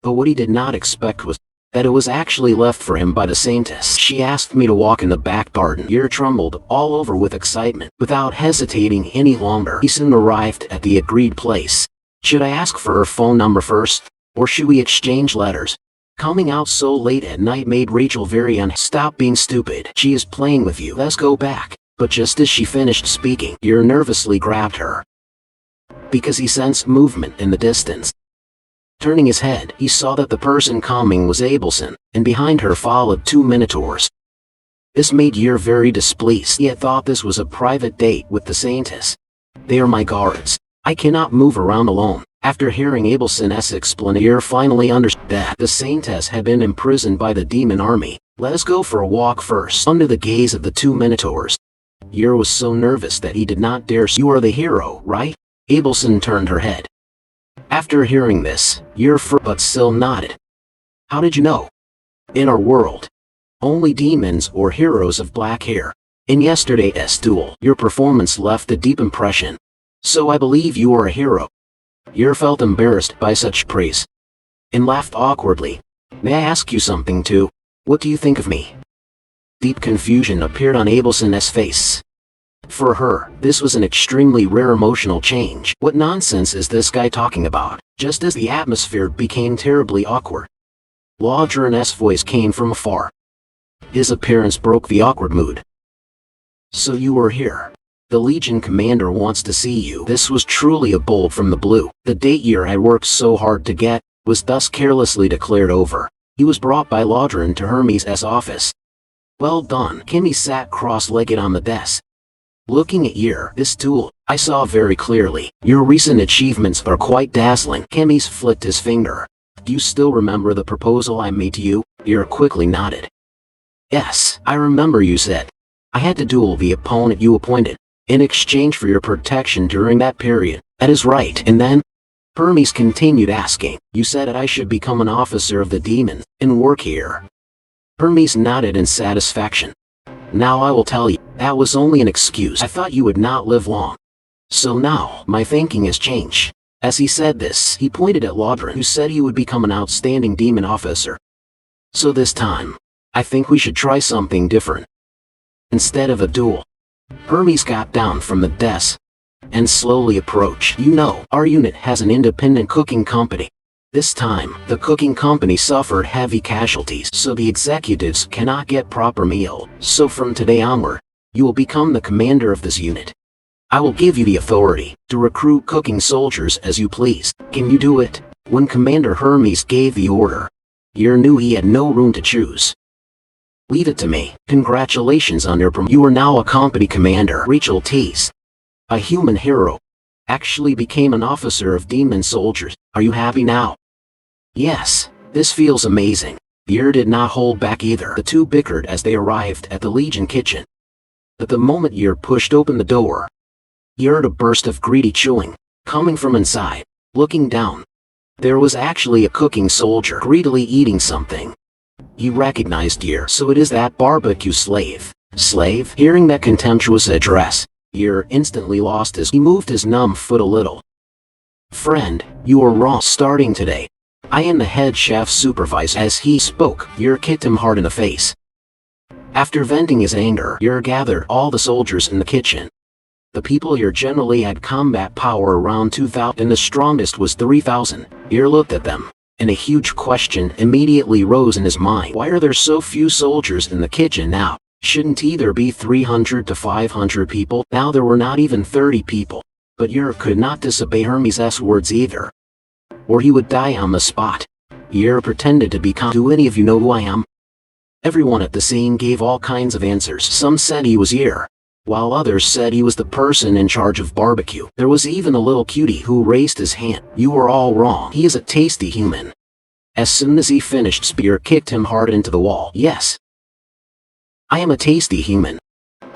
But what he did not expect was that it was actually left for him by the Saintess. She asked me to walk in the back garden. Yer trembled all over with excitement. Without hesitating any longer, he soon arrived at the agreed place. Should I ask for her phone number first, or should we exchange letters? Coming out so late at night made Rachel very Stop being stupid. She is playing with you. Let's go back. But just as she finished speaking, Yer nervously grabbed her, because he sensed movement in the distance. Turning his head, he saw that the person coming was Abelson, and behind her followed 2 minotaurs. This made Yer very displeased. He had thought this was a private date with the Saintess. They are my guards. I cannot move around alone. After hearing Abelson's explanation, Yer finally understood that the Saintess had been imprisoned by the demon army. Let us go for a walk first. Under the gaze of the 2 minotaurs, Yer was so nervous that he did not dare. You are the hero, right? Abelson turned her head. After hearing this, Yer but still nodded. How did you know? In our world, only demons or heroes of black hair. In yesterday's duel, your performance left a deep impression. So I believe you are a hero. Yer felt embarrassed by such praise and laughed awkwardly. May I ask you something too? What do you think of me? Deep confusion appeared on Abelson's face. For her, this was an extremely rare emotional change. What nonsense is this guy talking about? Just as the atmosphere became terribly awkward, Lodran's voice came from afar. His appearance broke the awkward mood. So you were here. The Legion commander wants to see you. This was truly a bolt from the blue. The date Yer had worked so hard to get was thus carelessly declared over. He was brought by Lodran to Hermes' office. Well done. Kimmy sat cross-legged on the desk. Looking at Yer, this duel, I saw very clearly. Your recent achievements are quite dazzling. Kimmy flicked his finger. Do you still remember the proposal I made to you? Yer quickly nodded. Yes, I remember you said. I had to duel the opponent you appointed, in exchange for your protection during that period. That is right. And then? Hermes continued asking. You said that I should become an officer of the demons, and work here. Hermes nodded in satisfaction. Now I will tell you, that was only an excuse. I thought you would not live long. So now, my thinking has changed. As he said this, he pointed at Lodran, who said he would become an outstanding demon officer. So this time, I think we should try something different. Instead of a duel. Hermes got down from the desk and slowly approached. You know, our unit has an independent cooking company. This time, the cooking company suffered heavy casualties, so the executives cannot get proper meal. So from today onward, you will become the commander of this unit. I will give you the authority to recruit cooking soldiers as you please. Can you do it? When Commander Hermes gave the order, Yer knew he had no room to choose. Leave it to me. Congratulations on your promotion. You are now a company commander. Rachel teased. A human hero. Actually became an officer of demon soldiers. Are you happy now? Yes, this feels amazing. Yer did not hold back either. The two bickered as they arrived at the Legion kitchen. But the moment Yer pushed open the door, he heard a burst of greedy chewing, coming from inside. Looking down, there was actually a cooking soldier greedily eating something. He recognized Yer. So it is that barbecue slave. Slave? Hearing that contemptuous address, Yer instantly lost he moved his numb foot a little. Friend, you are wrong. Starting today, I am the head chef supervisor. As he spoke, Yer kicked him hard in the face. After venting his anger, Yer gathered all the soldiers in the kitchen. The people here generally had combat power around 2,000 and the strongest was 3,000. Yer looked at them, and a huge question immediately rose in his mind. Why are there so few soldiers in the kitchen now? Shouldn't either be 300 to 500 people? Now there were not even 30 people. But Yer could not disobey Hermes' words either, or he would die on the spot. Yer pretended to be calm. Do any of you know who I am? Everyone at the scene gave all kinds of answers. Some said he was Yer, while others said he was the person in charge of barbecue. There was even a little cutie who raised his hand. You are all wrong. He is a tasty human. As soon as he finished, Spear kicked him hard into the wall. Yes, I am a tasty human.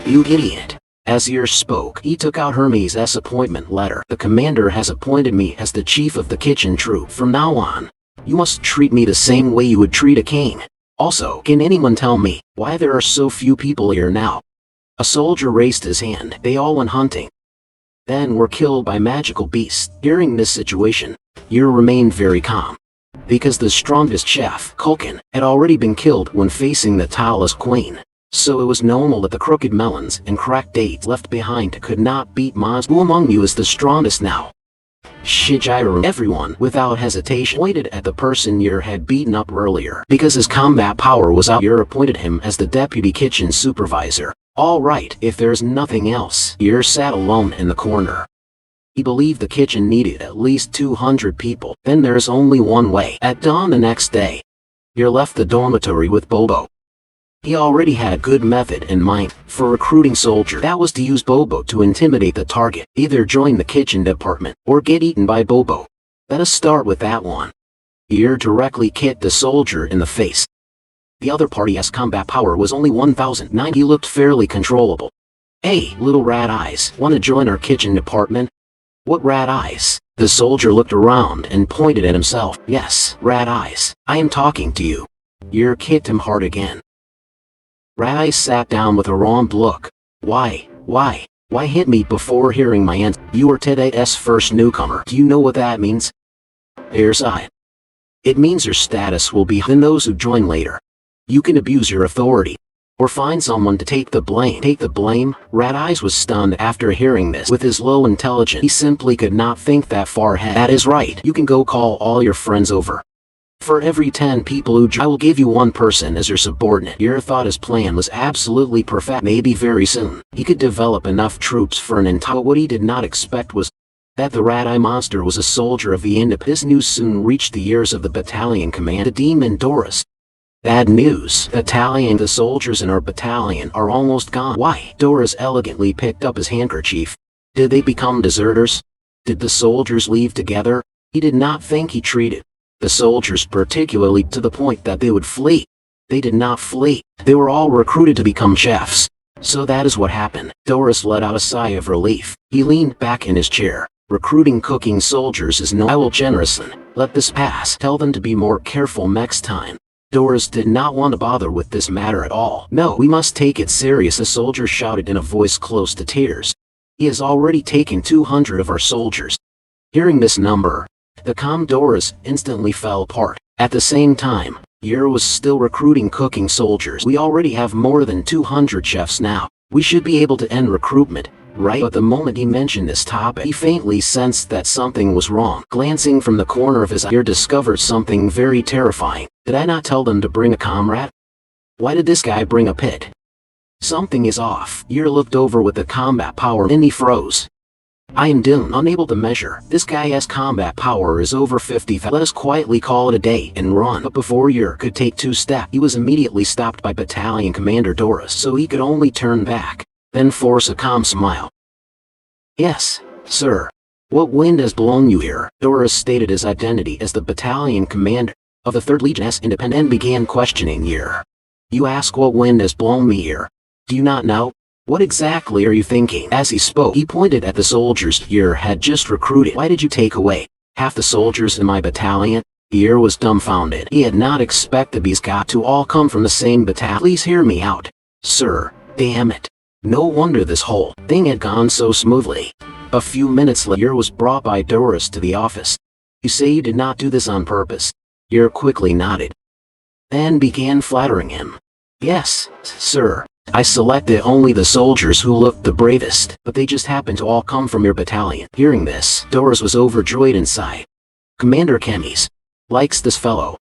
You idiot. As Yer spoke, he took out Hermes' appointment letter. The commander has appointed me as the chief of the kitchen troop. From now on, you must treat me the same way you would treat a king. Also, can anyone tell me why there are so few people here now? A soldier raised his hand. They all went hunting, then were killed by magical beasts. Hearing this situation, Yer remained very calm, because the strongest chef, Culkin, had already been killed when facing the Talas queen. So it was normal that the crooked melons and cracked dates left behind could not beat Mons. Who among you is the strongest now? Shigeru. Everyone, without hesitation, pointed at the person Yer had beaten up earlier. Because his combat power was out, Yer appointed him as the deputy kitchen supervisor. All right, if there's nothing else. Yer sat alone in the corner. He believed the kitchen needed at least 200 people. Then there's only one way. At dawn the next day, Yer left the dormitory with Bobo. He already had a good method in mind for recruiting soldiers. That was to use Bobo to intimidate the target. Either join the kitchen department or get eaten by Bobo. Let us start with that one. Yer directly kicked the soldier in the face. The other party's combat power was only 1,009. He looked fairly controllable. Hey, little rat eyes, wanna join our kitchen department? What rat eyes? The soldier looked around and pointed at himself. Yes, rat eyes, I am talking to you. Yer kicked him hard again. Rat eyes sat down with a wronged look. Why hit me before hearing my answer? You are today's first newcomer. Do you know what that means? Yer sighed. It means your status will be higher than those who join later. You can abuse your authority, or find someone to take the blame. Take the blame? Rat Eyes was stunned after hearing this. With his low intelligence, he simply could not think that far ahead. That is right. You can go call all your friends over. For every 10 people who join, I will give you one person as your subordinate. Yer thought his plan was absolutely perfect. Maybe very soon, he could develop enough troops for an entire. But what he did not expect was that the Rat Eye monster was a soldier of the Independence. This news soon reached the ears of the battalion command, the demon Doris. Bad news. The soldiers in our battalion are almost gone. Why? Doris elegantly picked up his handkerchief. Did they become deserters? Did the soldiers leave together? He did not think he treated the soldiers particularly to the point that they would flee. They did not flee. They were all recruited to become chefs. So that is what happened. Doris let out a sigh of relief. He leaned back in his chair. Recruiting cooking soldiers is no. I will generously let this pass. Tell them to be more careful next time. Doris did not want to bother with this matter at all. No, we must take it serious, a soldier shouted in a voice close to tears. He has already taken 200 of our soldiers. Hearing this number, the calm Doris instantly fell apart. At the same time, Yer was still recruiting cooking soldiers. We already have more than 200 chefs now. We should be able to end recruitment, right? But the moment he mentioned this topic, he faintly sensed that something was wrong. Glancing from the corner of his eye, Yer discovered something very terrifying. Did I not tell them to bring a comrade? Why did this guy bring a pit? Something is off. Yer looked over with the combat power and he froze. I am doomed, unable to measure. This guy's combat power is over 50,000. Let us quietly call it a day and run. But before Yer could take 2 steps, he was immediately stopped by Battalion Commander Doris, so he could only turn back, then force a calm smile. Yes, sir. What wind has blown you here? Doris stated his identity as the battalion commander of the 3rd Legion's Independent and began questioning Yer. You ask what wind has blown me here? Do you not know? What exactly are you thinking? As he spoke, he pointed at the soldiers Yer had just recruited. Why did you take away half the soldiers in my battalion? Yer was dumbfounded. He had not expected these guys to all come from the same battalion. Please hear me out, sir. Damn it. No wonder this whole thing had gone so smoothly. A few minutes later, Yer was brought by Doris to the office. You say you did not do this on purpose? Yer quickly nodded, then began flattering him. Yes, sir. I selected only the soldiers who looked the bravest, but they just happened to all come from your battalion. Hearing this, Doris was overjoyed inside. Commander Chemis likes this fellow,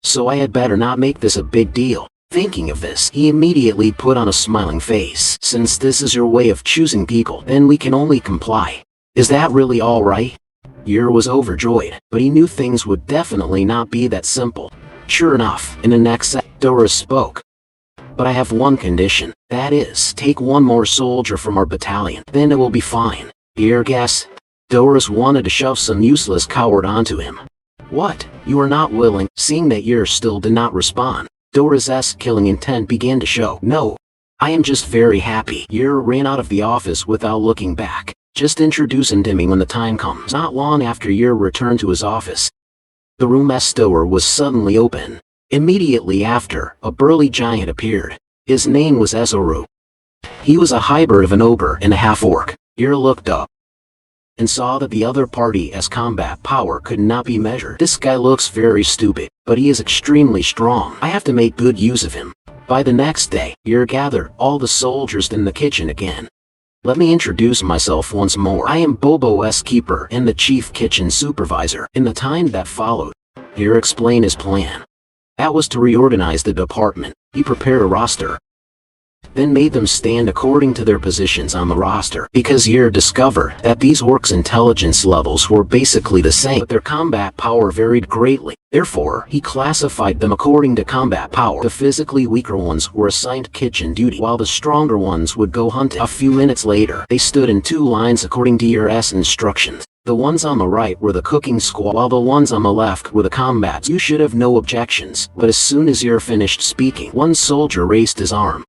so I had better not make this a big deal. Thinking of this, he immediately put on a smiling face. Since this is your way of choosing people, then we can only comply. Is that really all right? Yer was overjoyed, but he knew things would definitely not be that simple. Sure enough, in the next second, Doris spoke. But I have one condition. That is, take one more soldier from our battalion. Then it will be fine. Yer guess? Doris wanted to shove some useless coward onto him. What? You are not willing? Seeing that Yer still did not respond, Doris' killing intent began to show. No. I am just very happy. Yer ran out of the office without looking back. Just introduce him to me when the time comes. Not long after Yer returned to his office, the room's door was suddenly open. Immediately after, a burly giant appeared. His name was Ezoru. He was a hybrid of an ogre and a half-orc. Yer looked up and saw that the other party's combat power could not be measured. This guy looks very stupid, but he is extremely strong. I have to make good use of him. By the next day, Yer gathered all the soldiers in the kitchen again. Let me introduce myself once more. I am Bobo's keeper and the chief kitchen supervisor. In the time that followed, Yer explained his plan. That was to reorganize the department. He prepared a roster then made them stand according to their positions on the roster. Because Yer discovered that these orcs' intelligence levels were basically the same, but their combat power varied greatly. Therefore, he classified them according to combat power. The physically weaker ones were assigned kitchen duty, while the stronger ones would go hunting. A few minutes later, they stood in 2 lines according to Yer's instructions. The ones on the right were the cooking squad, while the ones on the left were the combats. You should have no objections, but as soon as Yer finished speaking, one soldier raised his arm.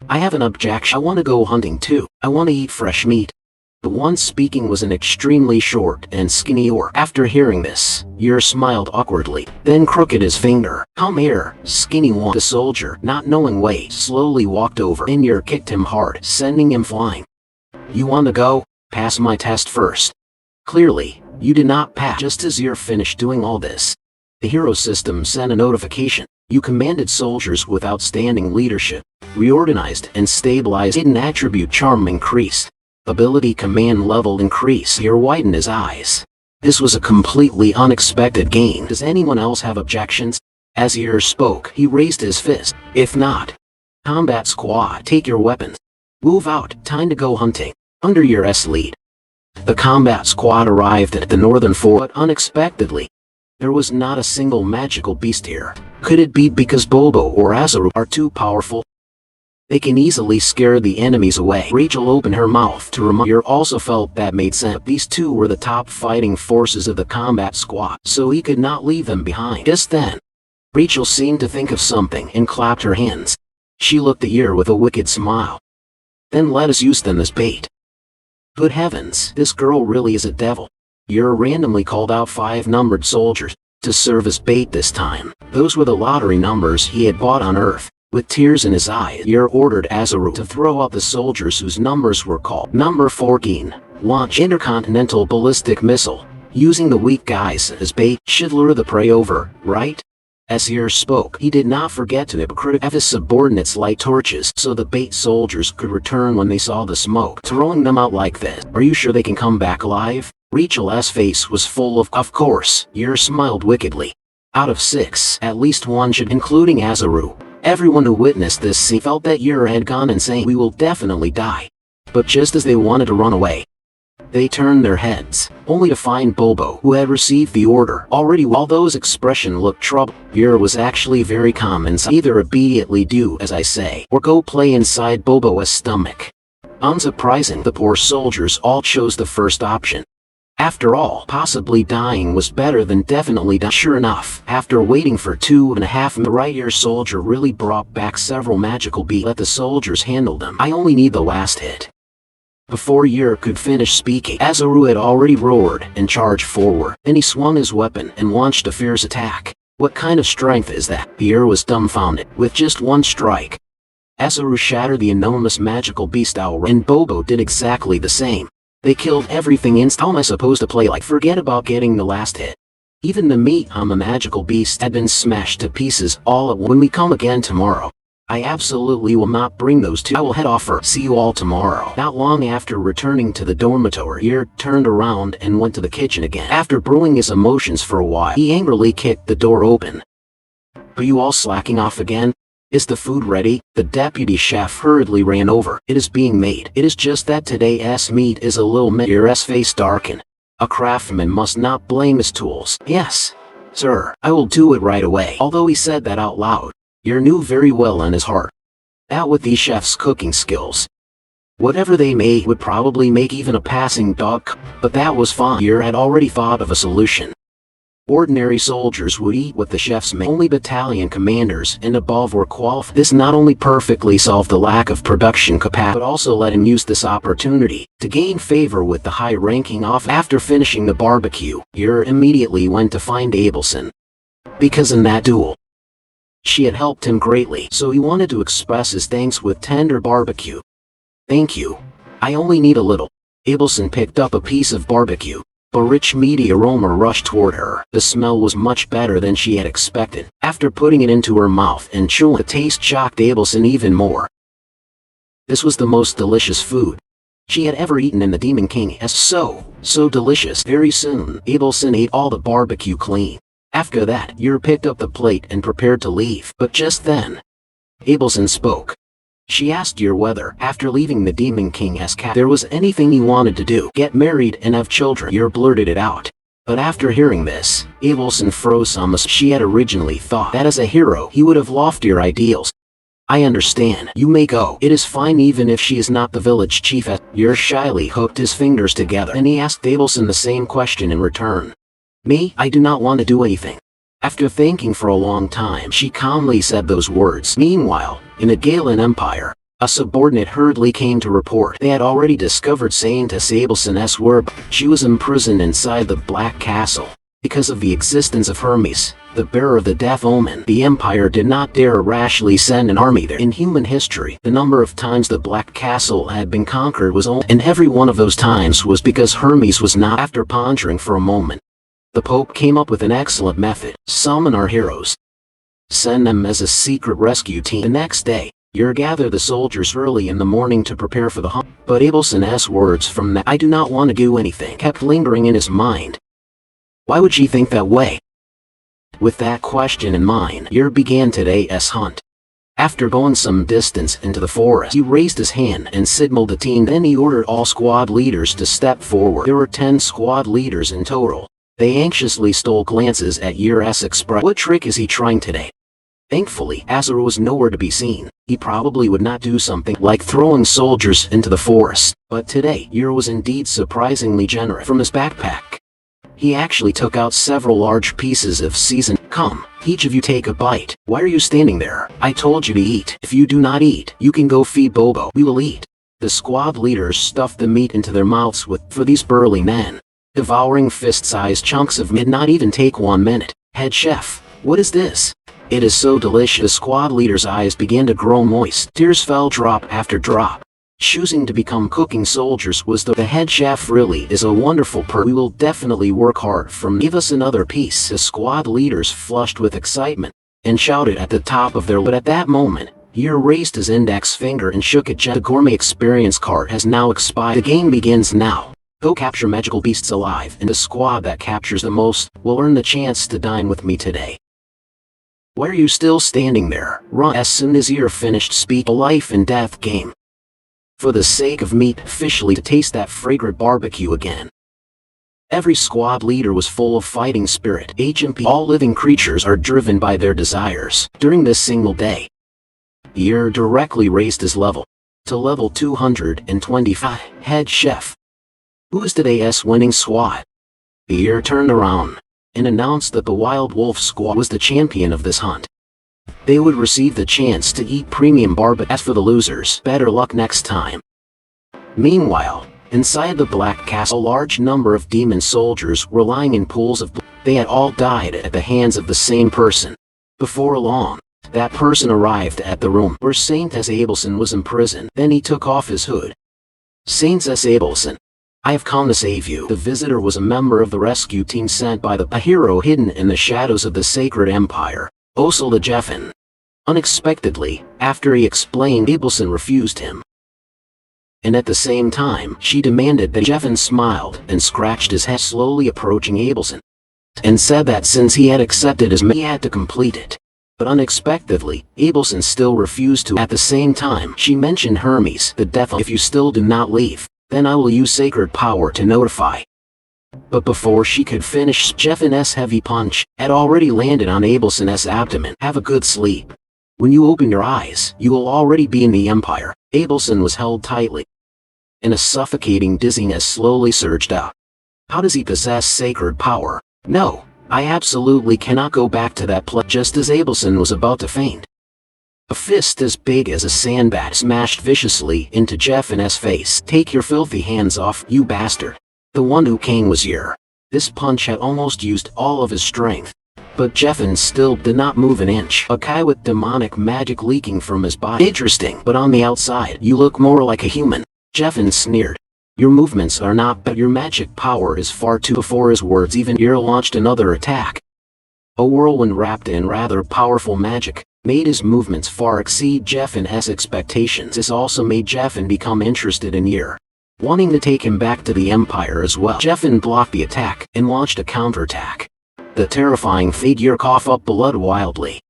I have an objection. I want to go hunting too. I want to eat fresh meat. The one speaking was an extremely short and skinny orc. After hearing this, Yer smiled awkwardly, then crooked his finger. Come here, skinny one. The soldier, not knowing way, slowly walked over, and Yer kicked him hard, sending him flying. You want to go? Pass my test first. Clearly, you did not pass. Just as Yer finished doing all this, the hero system sent a notification. You commanded soldiers with outstanding leadership, reorganized and stabilized. Hidden attribute charm increased. Ability command level increased. Yer widened his eyes. This was a completely unexpected gain. Does anyone else have objections? As Yer spoke, he raised his fist. If not, combat squad, take your weapons. Move out, time to go hunting. Under Yer's lead, the combat squad arrived at the northern fort, but unexpectedly, there was not a single magical beast here. Could it be because Bobo or Azaru are too powerful? They can easily scare the enemies away. Rachel opened her mouth to remind. Yer also felt that made sense. These two were the top fighting forces of the combat squad, so he could not leave them behind. Just then, Rachel seemed to think of something and clapped her hands. She looked at Yer with a wicked smile. Then let us use them as bait. Good heavens, this girl really is a devil. Yer randomly called out 5 numbered soldiers to serve as bait this time. Those were the lottery numbers he had bought on Earth. With tears in his eyes, Yer ordered Azaru to throw out the soldiers whose numbers were called. Number 14. Launch intercontinental ballistic missile. Using the weak guys as bait should lure the prey over, right? As Yer spoke, he did not forget to have his subordinates light torches so the bait soldiers could return when they saw the smoke. Throwing them out like this, are you sure they can come back alive? Rachel's face was full of course. Yer smiled wickedly. Out of 6, at least one should, including Azaru. Everyone who witnessed this scene felt that Yer had gone insane. We will definitely die. But just as they wanted to run away, they turned their heads, only to find Bobo, who had received the order already. While those expression looked troubled, Yer was actually very calm and said, either immediately do as I say, or go play inside Bobo's stomach. Unsurprising, the poor soldiers all chose the first option. After all, possibly dying was better than definitely dying. Sure enough, after waiting for 2.5 minutes, the right-ear soldier really brought back several magical beats. Let the soldiers handle them. I only need the last hit. Before Yer could finish speaking, Azaru had already roared and charged forward. Then he swung his weapon and launched a fierce attack. What kind of strength is that? Yer was dumbfounded. With just one strike, Azaru shattered the enormous magical beast owl, and Bobo did exactly the same. They killed everything instantly. How am I supposed to play like? Forget about getting the last hit. Even the meat on the magical beast had been smashed to pieces all at once. When we come again tomorrow, I absolutely will not bring those two. I will head off first. See you all tomorrow. Not long after returning to the dormitory, Yer turned around and went to the kitchen again. After brewing his emotions for a while, he angrily kicked the door open. Are you all slacking off again? Is the food ready? The deputy chef hurriedly ran over. It is being made. It is just that today's meat is a little meh. Yer's face darkened. A craftsman must not blame his tools. Yes, sir, I will do it right away. Although he said that out loud, Yer knew very well in his heart that with these chefs' cooking skills, whatever they made would probably make even a passing dog. But that was fine. Yer had already thought of a solution. Ordinary soldiers would eat what the chefs made. Only battalion commanders and above were qualified. This not only perfectly solved the lack of production capacity, but also let him use this opportunity to gain favor with the high-ranking officer. After finishing the barbecue, Yer immediately went to find Abelson. Because in that duel, she had helped him greatly, so he wanted to express his thanks with tender barbecue. Thank you. I only need a little. Abelson picked up a piece of barbecue. A rich meaty aroma rushed toward her. The smell was much better than she had expected. After putting it into her mouth and chewing, the taste shocked Abelson even more. This was the most delicious food she had ever eaten, and the Demon King as so delicious. Very soon, Abelson ate all the barbecue clean. After that, Yer picked up the plate and prepared to leave. But just then, Abelson spoke. She asked Yer whether, after leaving the Demon King's cap, there was anything he wanted to do, get married and have children. Yer blurted it out. But after hearing this, Abelson froze on the spot. She had originally thought that as a hero he would have loftier ideals. I understand. You may go. It is fine even if she is not the village chief. Yer shyly hooked his fingers together and he asked Abelson the same question in return. Me? I do not want to do anything. After thinking for a long time, she calmly said those words. Meanwhile, in the Galen Empire, a subordinate hurriedly came to report they had already discovered Saintess Abelson's whereabouts. She was imprisoned inside the Black Castle. Because of the existence of Hermes, the bearer of the death omen, the Empire did not dare rashly send an army there. In human history, the number of times the Black Castle had been conquered was only, and every one of those times was because Hermes was not. After pondering for a moment, the Pope came up with an excellent method. Summon our heroes. Send them as a secret rescue team. The next day, Yer gathered the soldiers early in the morning to prepare for the hunt. But Abelson's words from that "I do not want to do anything" kept lingering in his mind. Why would she think that way? With that question in mind, Yer began today's hunt. After going some distance into the forest, he raised his hand and signaled the team. Then he ordered all squad leaders to step forward. There were 10 squad leaders in total. They anxiously stole glances at Yer's expression. What trick is he trying today? Thankfully, Azura was nowhere to be seen. He probably would not do something like throwing soldiers into the forest. But today, Yer was indeed surprisingly generous. From his backpack, he actually took out several large pieces of seasoned. Come, each of you take a bite. Why are you standing there? I told you to eat. If you do not eat, you can go feed Bobo. We will eat. The squad leaders stuffed the meat into their mouths for these burly men, devouring fist-sized chunks of meat. Not even take 1 minute. Head chef, what is this? It is so delicious. The squad leader's eyes began to grow moist. Tears fell drop after drop. Choosing to become cooking soldiers was the head chef really is a wonderful person. We will definitely work hard from. Give us another piece. The squad leaders flushed with excitement and shouted at the top of their lungs. But at that moment, Yer raised his index finger and shook it gently. The gourmet experience card has now expired. The game begins now. Go capture magical beasts alive, and the squad that captures the most will earn the chance to dine with me today. Why are you still standing there? Run. As soon as Yer finished speaking, a life and death game. For the sake of meat, officially to taste that fragrant barbecue again. Every squad leader was full of fighting spirit. HMP. All living creatures are driven by their desires. During this single day, Yer directly raised his level to level 225. Head chef. Who is today's winning squad? Yer turned around and announced that the Wild Wolf squad was the champion of this hunt. They would receive the chance to eat premium barbecue. As for the losers, better luck next time. Meanwhile, inside the Black Castle, a large number of demon soldiers were lying in pools of blood. They had all died at the hands of the same person. Before long, that person arrived at the room where Saintess Abelson was imprisoned. Then he took off his hood. Saintess Abelson, I have come to save you. The visitor was a member of the rescue team sent by a hero hidden in the shadows of the Sacred Empire, Osel the Jeffin. Unexpectedly, after he explained, Abelson refused him. And at the same time, she demanded that Jeffin smiled and scratched his head, slowly approaching Abelson, and said that since he had accepted his mission, he had to complete it. But unexpectedly, Abelson still refused to. At the same time, she mentioned Hermes, the death. If you still do not leave, then I will use sacred power to notify. But before she could finish, Jeffin's heavy punch had already landed on Abelson's abdomen. Have a good sleep. When you open your eyes, you will already be in the Empire. Abelson was held tightly, and a suffocating dizziness slowly surged up. How does he possess sacred power? No, I absolutely cannot go back to that place. Just as Abelson was about to faint, a fist as big as a sandbag smashed viciously into Jeffin's face. Take your filthy hands off, you bastard. The one who came was Yer. This punch had almost used all of his strength, but Jeffin still did not move an inch. A guy with demonic magic leaking from his body. Interesting, but on the outside, you look more like a human. Jeffin sneered. Your movements are not, but your magic power is far too. Before his words even, Yer launched another attack. A whirlwind wrapped in rather powerful magic made his movements far exceed Jeffin's expectations. This also made Jeffin become interested in Yer, wanting to take him back to the Empire as well. Jeffin blocked the attack and launched a counterattack. The terrifying figure coughed up blood wildly.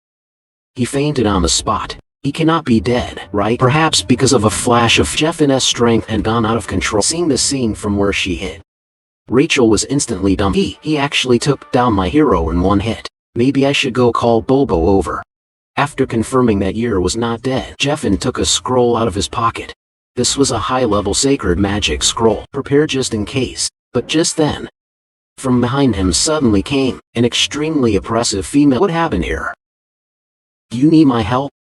He fainted on the spot. He cannot be dead, right? Perhaps because of a flash of Jeffen's strength had gone out of control. Seeing the scene from where she hid, Rachel was instantly dumb. He actually took down my hero in one hit. Maybe I should go call Bobo over. After confirming that Yer was not dead, Jeffen took a scroll out of his pocket. This was a high-level sacred magic scroll, prepared just in case. But just then, from behind him suddenly came an extremely oppressive female. What happened here? You need my help?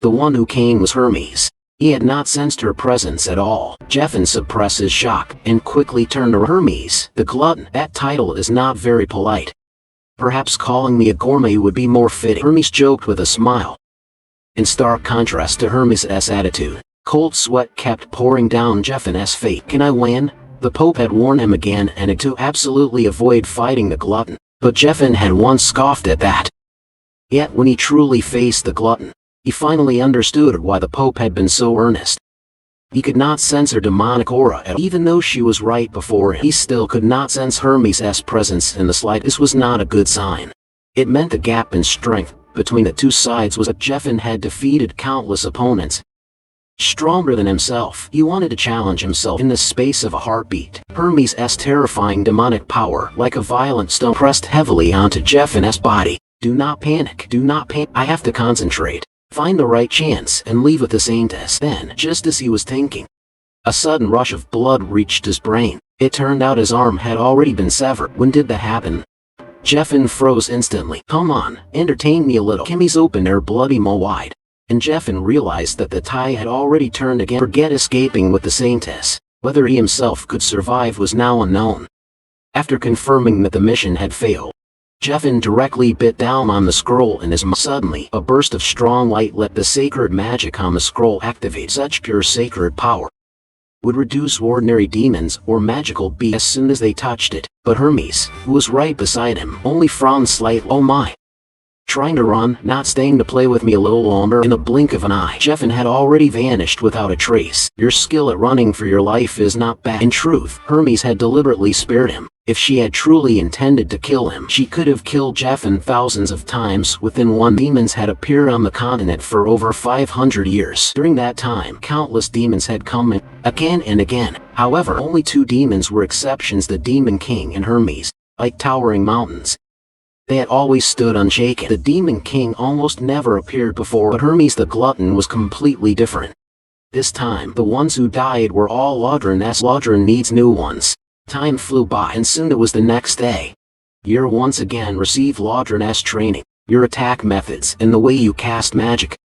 The one who came was Hermes. He had not sensed her presence at all. Jeffen suppressed his shock and quickly turned to Hermes, the glutton. That title is not very polite. Perhaps calling me a gourmet would be more fitting. Hermes joked with a smile. In stark contrast to Hermes' attitude, cold sweat kept pouring down Jeffen's face. Can I win? The Pope had warned him again and to absolutely avoid fighting the glutton. But Jeffen had once scoffed at that. Yet when he truly faced the glutton, he finally understood why the Pope had been so earnest. He could not sense her demonic aura at all. Even though she was right before him, he still could not sense Hermes' presence in the slightest. This was not a good sign. It meant the gap in strength between the two sides was that Jeffen had defeated countless opponents stronger than himself. He wanted to challenge himself in the space of a heartbeat. Hermes' terrifying demonic power, like a violent stone, pressed heavily onto Jeffen's body. Do not panic. Do not panic. I have to concentrate. Find the right chance and leave with the Saintess. Then, just as he was thinking, a sudden rush of blood reached his brain. It turned out his arm had already been severed. When did that happen? Jeffen froze instantly. Come on, entertain me a little. Kimmy's opened her bloody maw wide, and Jeffen realized that the tide had already turned again. Forget escaping with the Saintess. Whether he himself could survive was now unknown. After confirming that the mission had failed, Jeffen directly bit down on the scroll in his mouth. Suddenly, a burst of strong light let the sacred magic on the scroll activate. Such pure sacred power would reduce ordinary demons or magical beasts as soon as they touched it. But Hermes, who was right beside him, only frowned slightly. Oh my! Trying to run, not staying to play with me a little longer? In the blink of an eye, Jeffen had already vanished without a trace. Your skill at running for your life is not bad. In truth, Hermes had deliberately spared him. If she had truly intended to kill him, she could have killed Jeffen thousands of times within one. Demons had appeared on the continent for over 500 years. During that time, countless demons had come in again and again. However, only two demons were exceptions: the Demon King and Hermes. Like towering mountains, they had always stood unshaken. The Demon King almost never appeared before, but Hermes the Glutton was completely different. This time, the ones who died were all Lodrin's. Lodrin needs new ones. Time flew by, and soon it was the next day. Yer once again received Lodrin's training. Your attack methods and the way you cast magic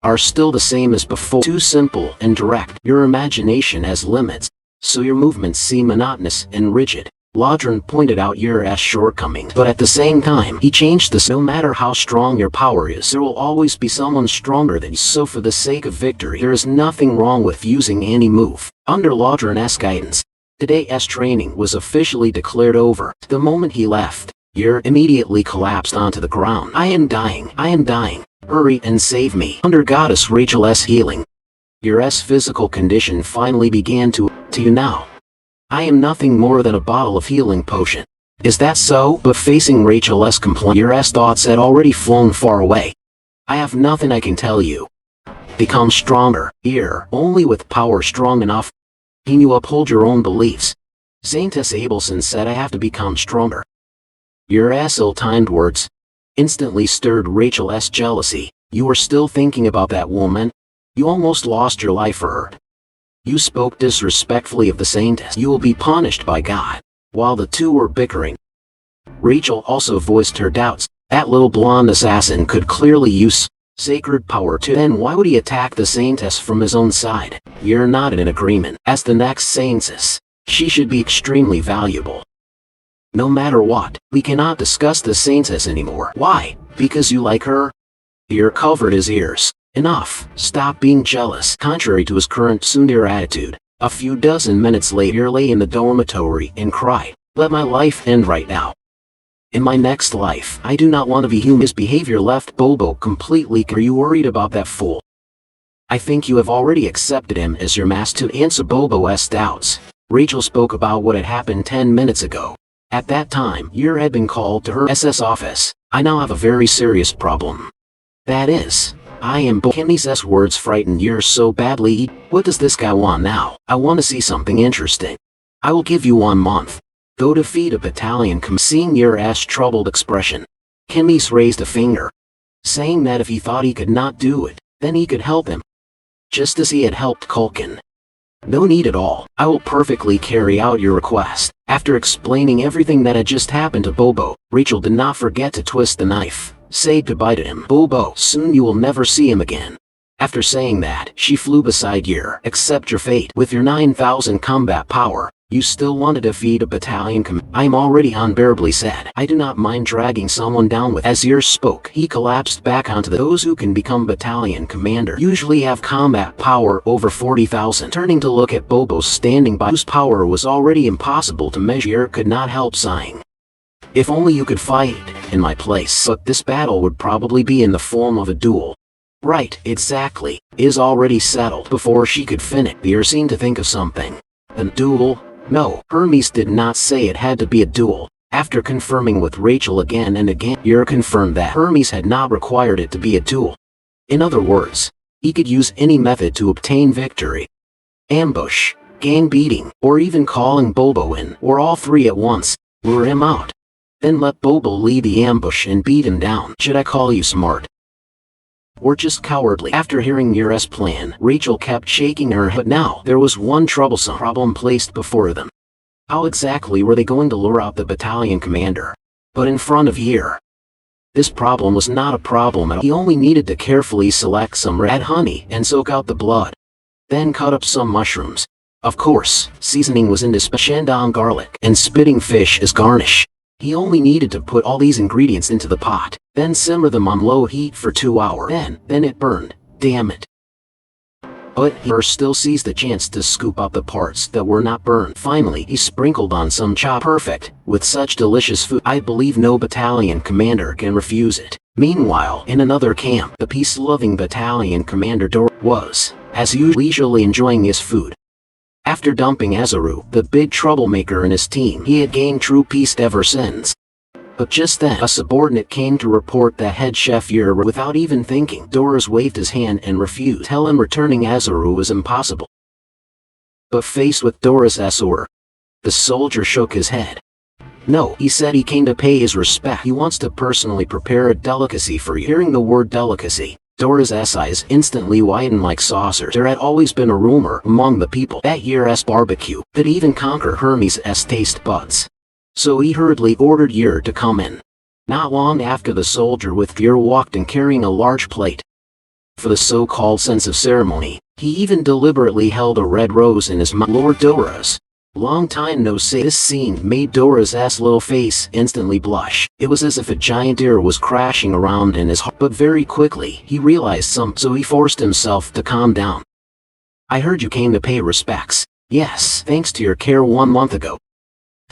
are still the same as before. Too simple and direct. Your imagination has limits, so your movements seem monotonous and rigid. Lodrin pointed out Yer's shortcomings, but at the same time, he changed this. No matter how strong your power is, there will always be someone stronger than you. So for the sake of victory, there is nothing wrong with using any move. Under Lodrin's guidance, today's training was officially declared over. The moment he left, Yer immediately collapsed onto the ground. I am dying. I am dying. Hurry and save me. Under Goddess Rachel's healing, Yer's physical condition finally began to you now. I am nothing more than a bottle of healing potion. Is that so? But facing Rachel's complaint, Yer's thoughts had already flown far away. I have nothing I can tell you. Become stronger, Yer. Only with power strong enough can you uphold your own beliefs. Saintess Abelson said I have to become stronger. Yer's ill-timed words instantly stirred Rachel's jealousy. You were still thinking about that woman? You almost lost your life for her. You spoke disrespectfully of the Saintess. You will be punished by God. While the two were bickering, Rachel also voiced her doubts. That little blonde assassin could clearly use sacred power too. Then why would he attack the Saintess from his own side? You're not in agreement. As the next Saintess, she should be extremely valuable. No matter what, we cannot discuss the Saintess anymore. Why? Because you like her? Yer covered his ears. Enough. Stop being jealous. Contrary to his current tsundere attitude, a few dozen minutes later Yer lay in the dormitory and cried. Let my life end right now. In my next life, I do not want to be human. His behavior left Bobo completely. Are you worried about that fool? I think you have already accepted him as your master. To answer Bobo's doubts, Rachel spoke about what had happened 10 minutes ago. At that time, Yer had been called to her SS office. I now have a very serious problem. That is, I am Kenny's words frightened Yer so badly. What does this guy want now? I want to see something interesting. I will give you 1 month. Go defeat a battalion. Seeing Yer's troubled expression, Kenny's raised a finger, saying that if he thought he could not do it, then he could help him. Just as he had helped Culkin. No need at all. I will perfectly carry out your request. After explaining everything that had just happened to Bobo, Rachel did not forget to twist the knife. Say goodbye to him. Bobo, soon you will never see him again. After saying that, she flew beside Yer. Accept your fate. With your 9,000 combat power, you still want to defeat a battalion I'm already unbearably sad. I do not mind dragging someone down with. As Yer spoke, he collapsed back onto those who can become battalion commander usually have combat power over 40,000. Turning to look at Bobo standing by, whose power was already impossible to measure, Yer could not help sighing. If only you could fight in my place. But this battle would probably be in the form of a duel. Right, exactly. Is already settled. Before she could finish, Yer seemed to think of something. A duel? No, Hermes did not say it had to be a duel. After confirming with Rachel again and again, Yer confirmed that Hermes had not required it to be a duel. In other words, he could use any method to obtain victory. Ambush, gang beating, or even calling Bobo in, or all three at once, lure him out. Then let Bobo lead the ambush and beat him down. Should I call you smart? Or just cowardly? After hearing Yer's plan, Rachel kept shaking her head. But now, there was one troublesome problem placed before them. How exactly were they going to lure out the battalion commander? But in front of Yer. This problem was not a problem at all. He only needed to carefully select some red honey and soak out the blood. Then cut up some mushrooms. Of course, seasoning was indispensable. Shandong garlic and spitting fish as garnish. He only needed to put all these ingredients into the pot, then simmer them on low heat for 2 hours. Then it burned. Damn it. But Yer still seized the chance to scoop out the parts that were not burned. Finally, he sprinkled on some chop. Perfect. With such delicious food, I believe no battalion commander can refuse it. Meanwhile, in another camp, the peace-loving battalion commander Dora was, as usual, leisurely enjoying his food. After dumping Azaru, the big troublemaker, and his team, he had gained true peace ever since. But just then, a subordinate came to report that head chef Yer. Without even thinking, Doris waved his hand and refused. Tell him returning Azaru was impossible. But faced with Doris' order, the soldier shook his head. No, he said he came to pay his respect. He wants to personally prepare a delicacy for you. Hearing the word delicacy, Dora's eyes instantly widened like saucers. There had always been a rumor among the people that Yer's barbecue could even conquer Hermes' taste buds. So he hurriedly ordered Yer to come in. Not long after, the soldier with Yer walked in carrying a large plate. For the so-called sense of ceremony, he even deliberately held a red rose in his mouth. Lord Dora's. Long time no see. This scene made Dora's little face instantly blush. It was as if a giant tear was crashing around in his heart. But very quickly, he realized something, so he forced himself to calm down. I heard you came to pay respects. Yes, thanks to your care 1 month ago,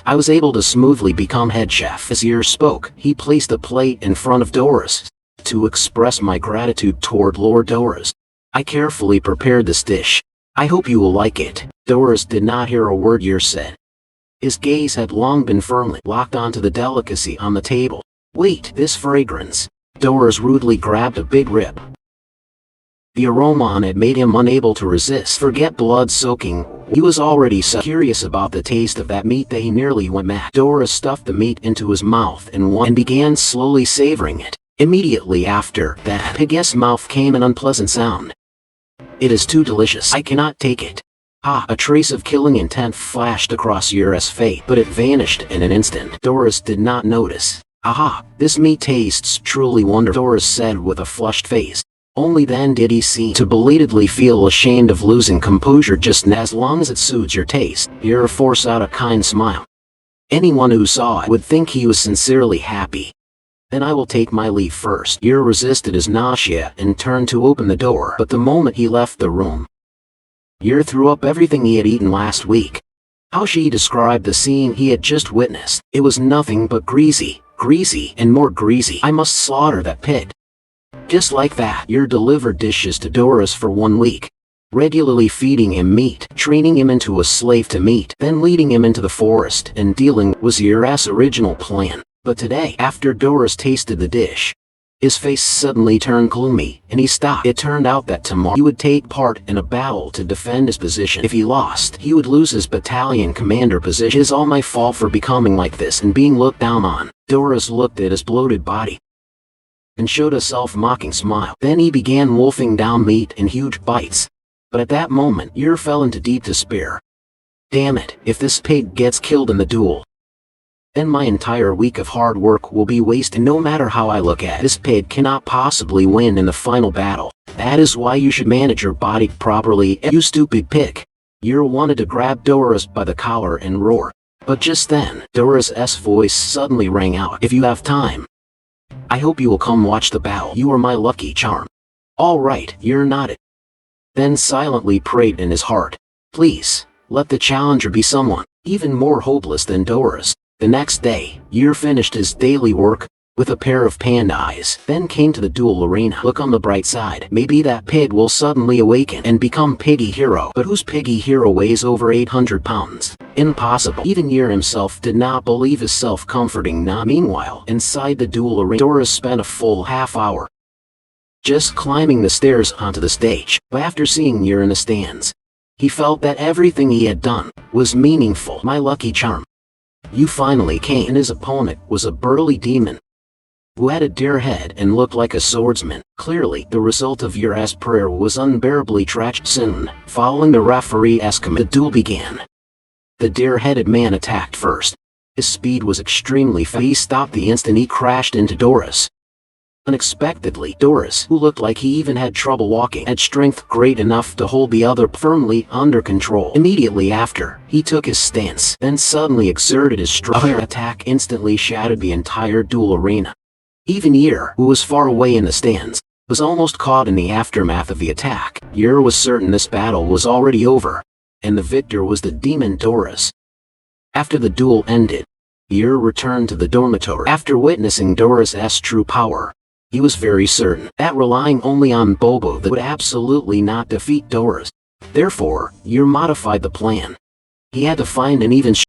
I was able to smoothly become head chef. As Yer spoke, he placed a plate in front of Doris. To express my gratitude toward Lord Doris, I carefully prepared this dish. I hope you will like it. Doris did not hear a word Yer said. His gaze had long been firmly locked onto the delicacy on the table. Wait, this fragrance. Doris rudely grabbed a big rib. The aroma on it made him unable to resist. Forget blood soaking. He was already so curious about the taste of that meat that he nearly went mad. Doris stuffed the meat into his mouth and began slowly savoring it. Immediately after that, Pig's mouth came an unpleasant sound. It is too delicious. I cannot take it. A trace of killing intent flashed across Yer's face, but it vanished in an instant. Doris did not notice. This meat tastes truly wonderful, Doris said with a flushed face. Only then did he seem to belatedly feel ashamed of losing composure. Just as long as it suits your taste, Yer forced out a kind smile. Anyone who saw it would think he was sincerely happy. Then I will take my leave first. Yer resisted his nausea and turned to open the door, but the moment he left the room, Yer threw up everything he had eaten last week. How she described the scene he had just witnessed. It was nothing but greasy, and more greasy. I must slaughter that pig. Just like that, Yer delivered dishes to Doris for 1 week, regularly feeding him meat, training him into a slave to meat, then leading him into the forest and dealing was Yer's original plan. But today, after Doris tasted the dish, His face suddenly turned gloomy, and he stopped. It turned out that tomorrow he would take part in a battle to defend his position. If he lost, he would lose his battalion commander position. It is all my fault for becoming like this and being looked down on. Doris looked at his bloated body and showed a self-mocking smile. Then he began wolfing down meat in huge bites. But at that moment, Yer fell into deep despair. Damn it, if this pig gets killed in the duel, then my entire week of hard work will be wasted. No matter how I look at it, this pig cannot possibly win in the final battle. That is why you should manage your body properly, you stupid pig. Yer wanted to grab Doris by the collar and roar. But just then, Doris' voice suddenly rang out. If you have time, I hope you will come watch the battle. You are my lucky charm. All right, Yer nodded. Then silently prayed in his heart. Please, let the challenger be someone even more hopeless than Doris. The next day, Yer finished his daily work with a pair of panda eyes, then came to the duel arena. Look on the bright side. Maybe that pig will suddenly awaken and become Piggy Hero. But whose Piggy Hero weighs over 800 pounds? Impossible. Even Yer himself did not believe his self-comforting nod. Meanwhile, inside the duel arena, Doris spent a full half hour just climbing the stairs onto the stage. But after seeing Yer in the stands, he felt that everything he had done was meaningful. My lucky charm, you finally came. And his opponent was a burly demon who had a deer head and looked like a swordsman. Clearly, the result of Yer's prayer was unbearably tragic. Soon, following the referee's command, the duel began. The deer-headed man attacked first. His speed was extremely fast. He stopped the instant he crashed into Doris. Unexpectedly, Doris, who looked like he even had trouble walking, had strength great enough to hold the other firmly under control. Immediately after, he took his stance, then suddenly exerted his strength. Her attack instantly shattered the entire duel arena. Even Yer, who was far away in the stands, was almost caught in the aftermath of the attack. Yer was certain this battle was already over, and the victor was the demon Doris. After the duel ended, Yer returned to the dormitory. After witnessing Doris' true power, he was very certain that relying only on Bobo would absolutely not defeat Doris. Therefore, Yer modified the plan. He had to find an even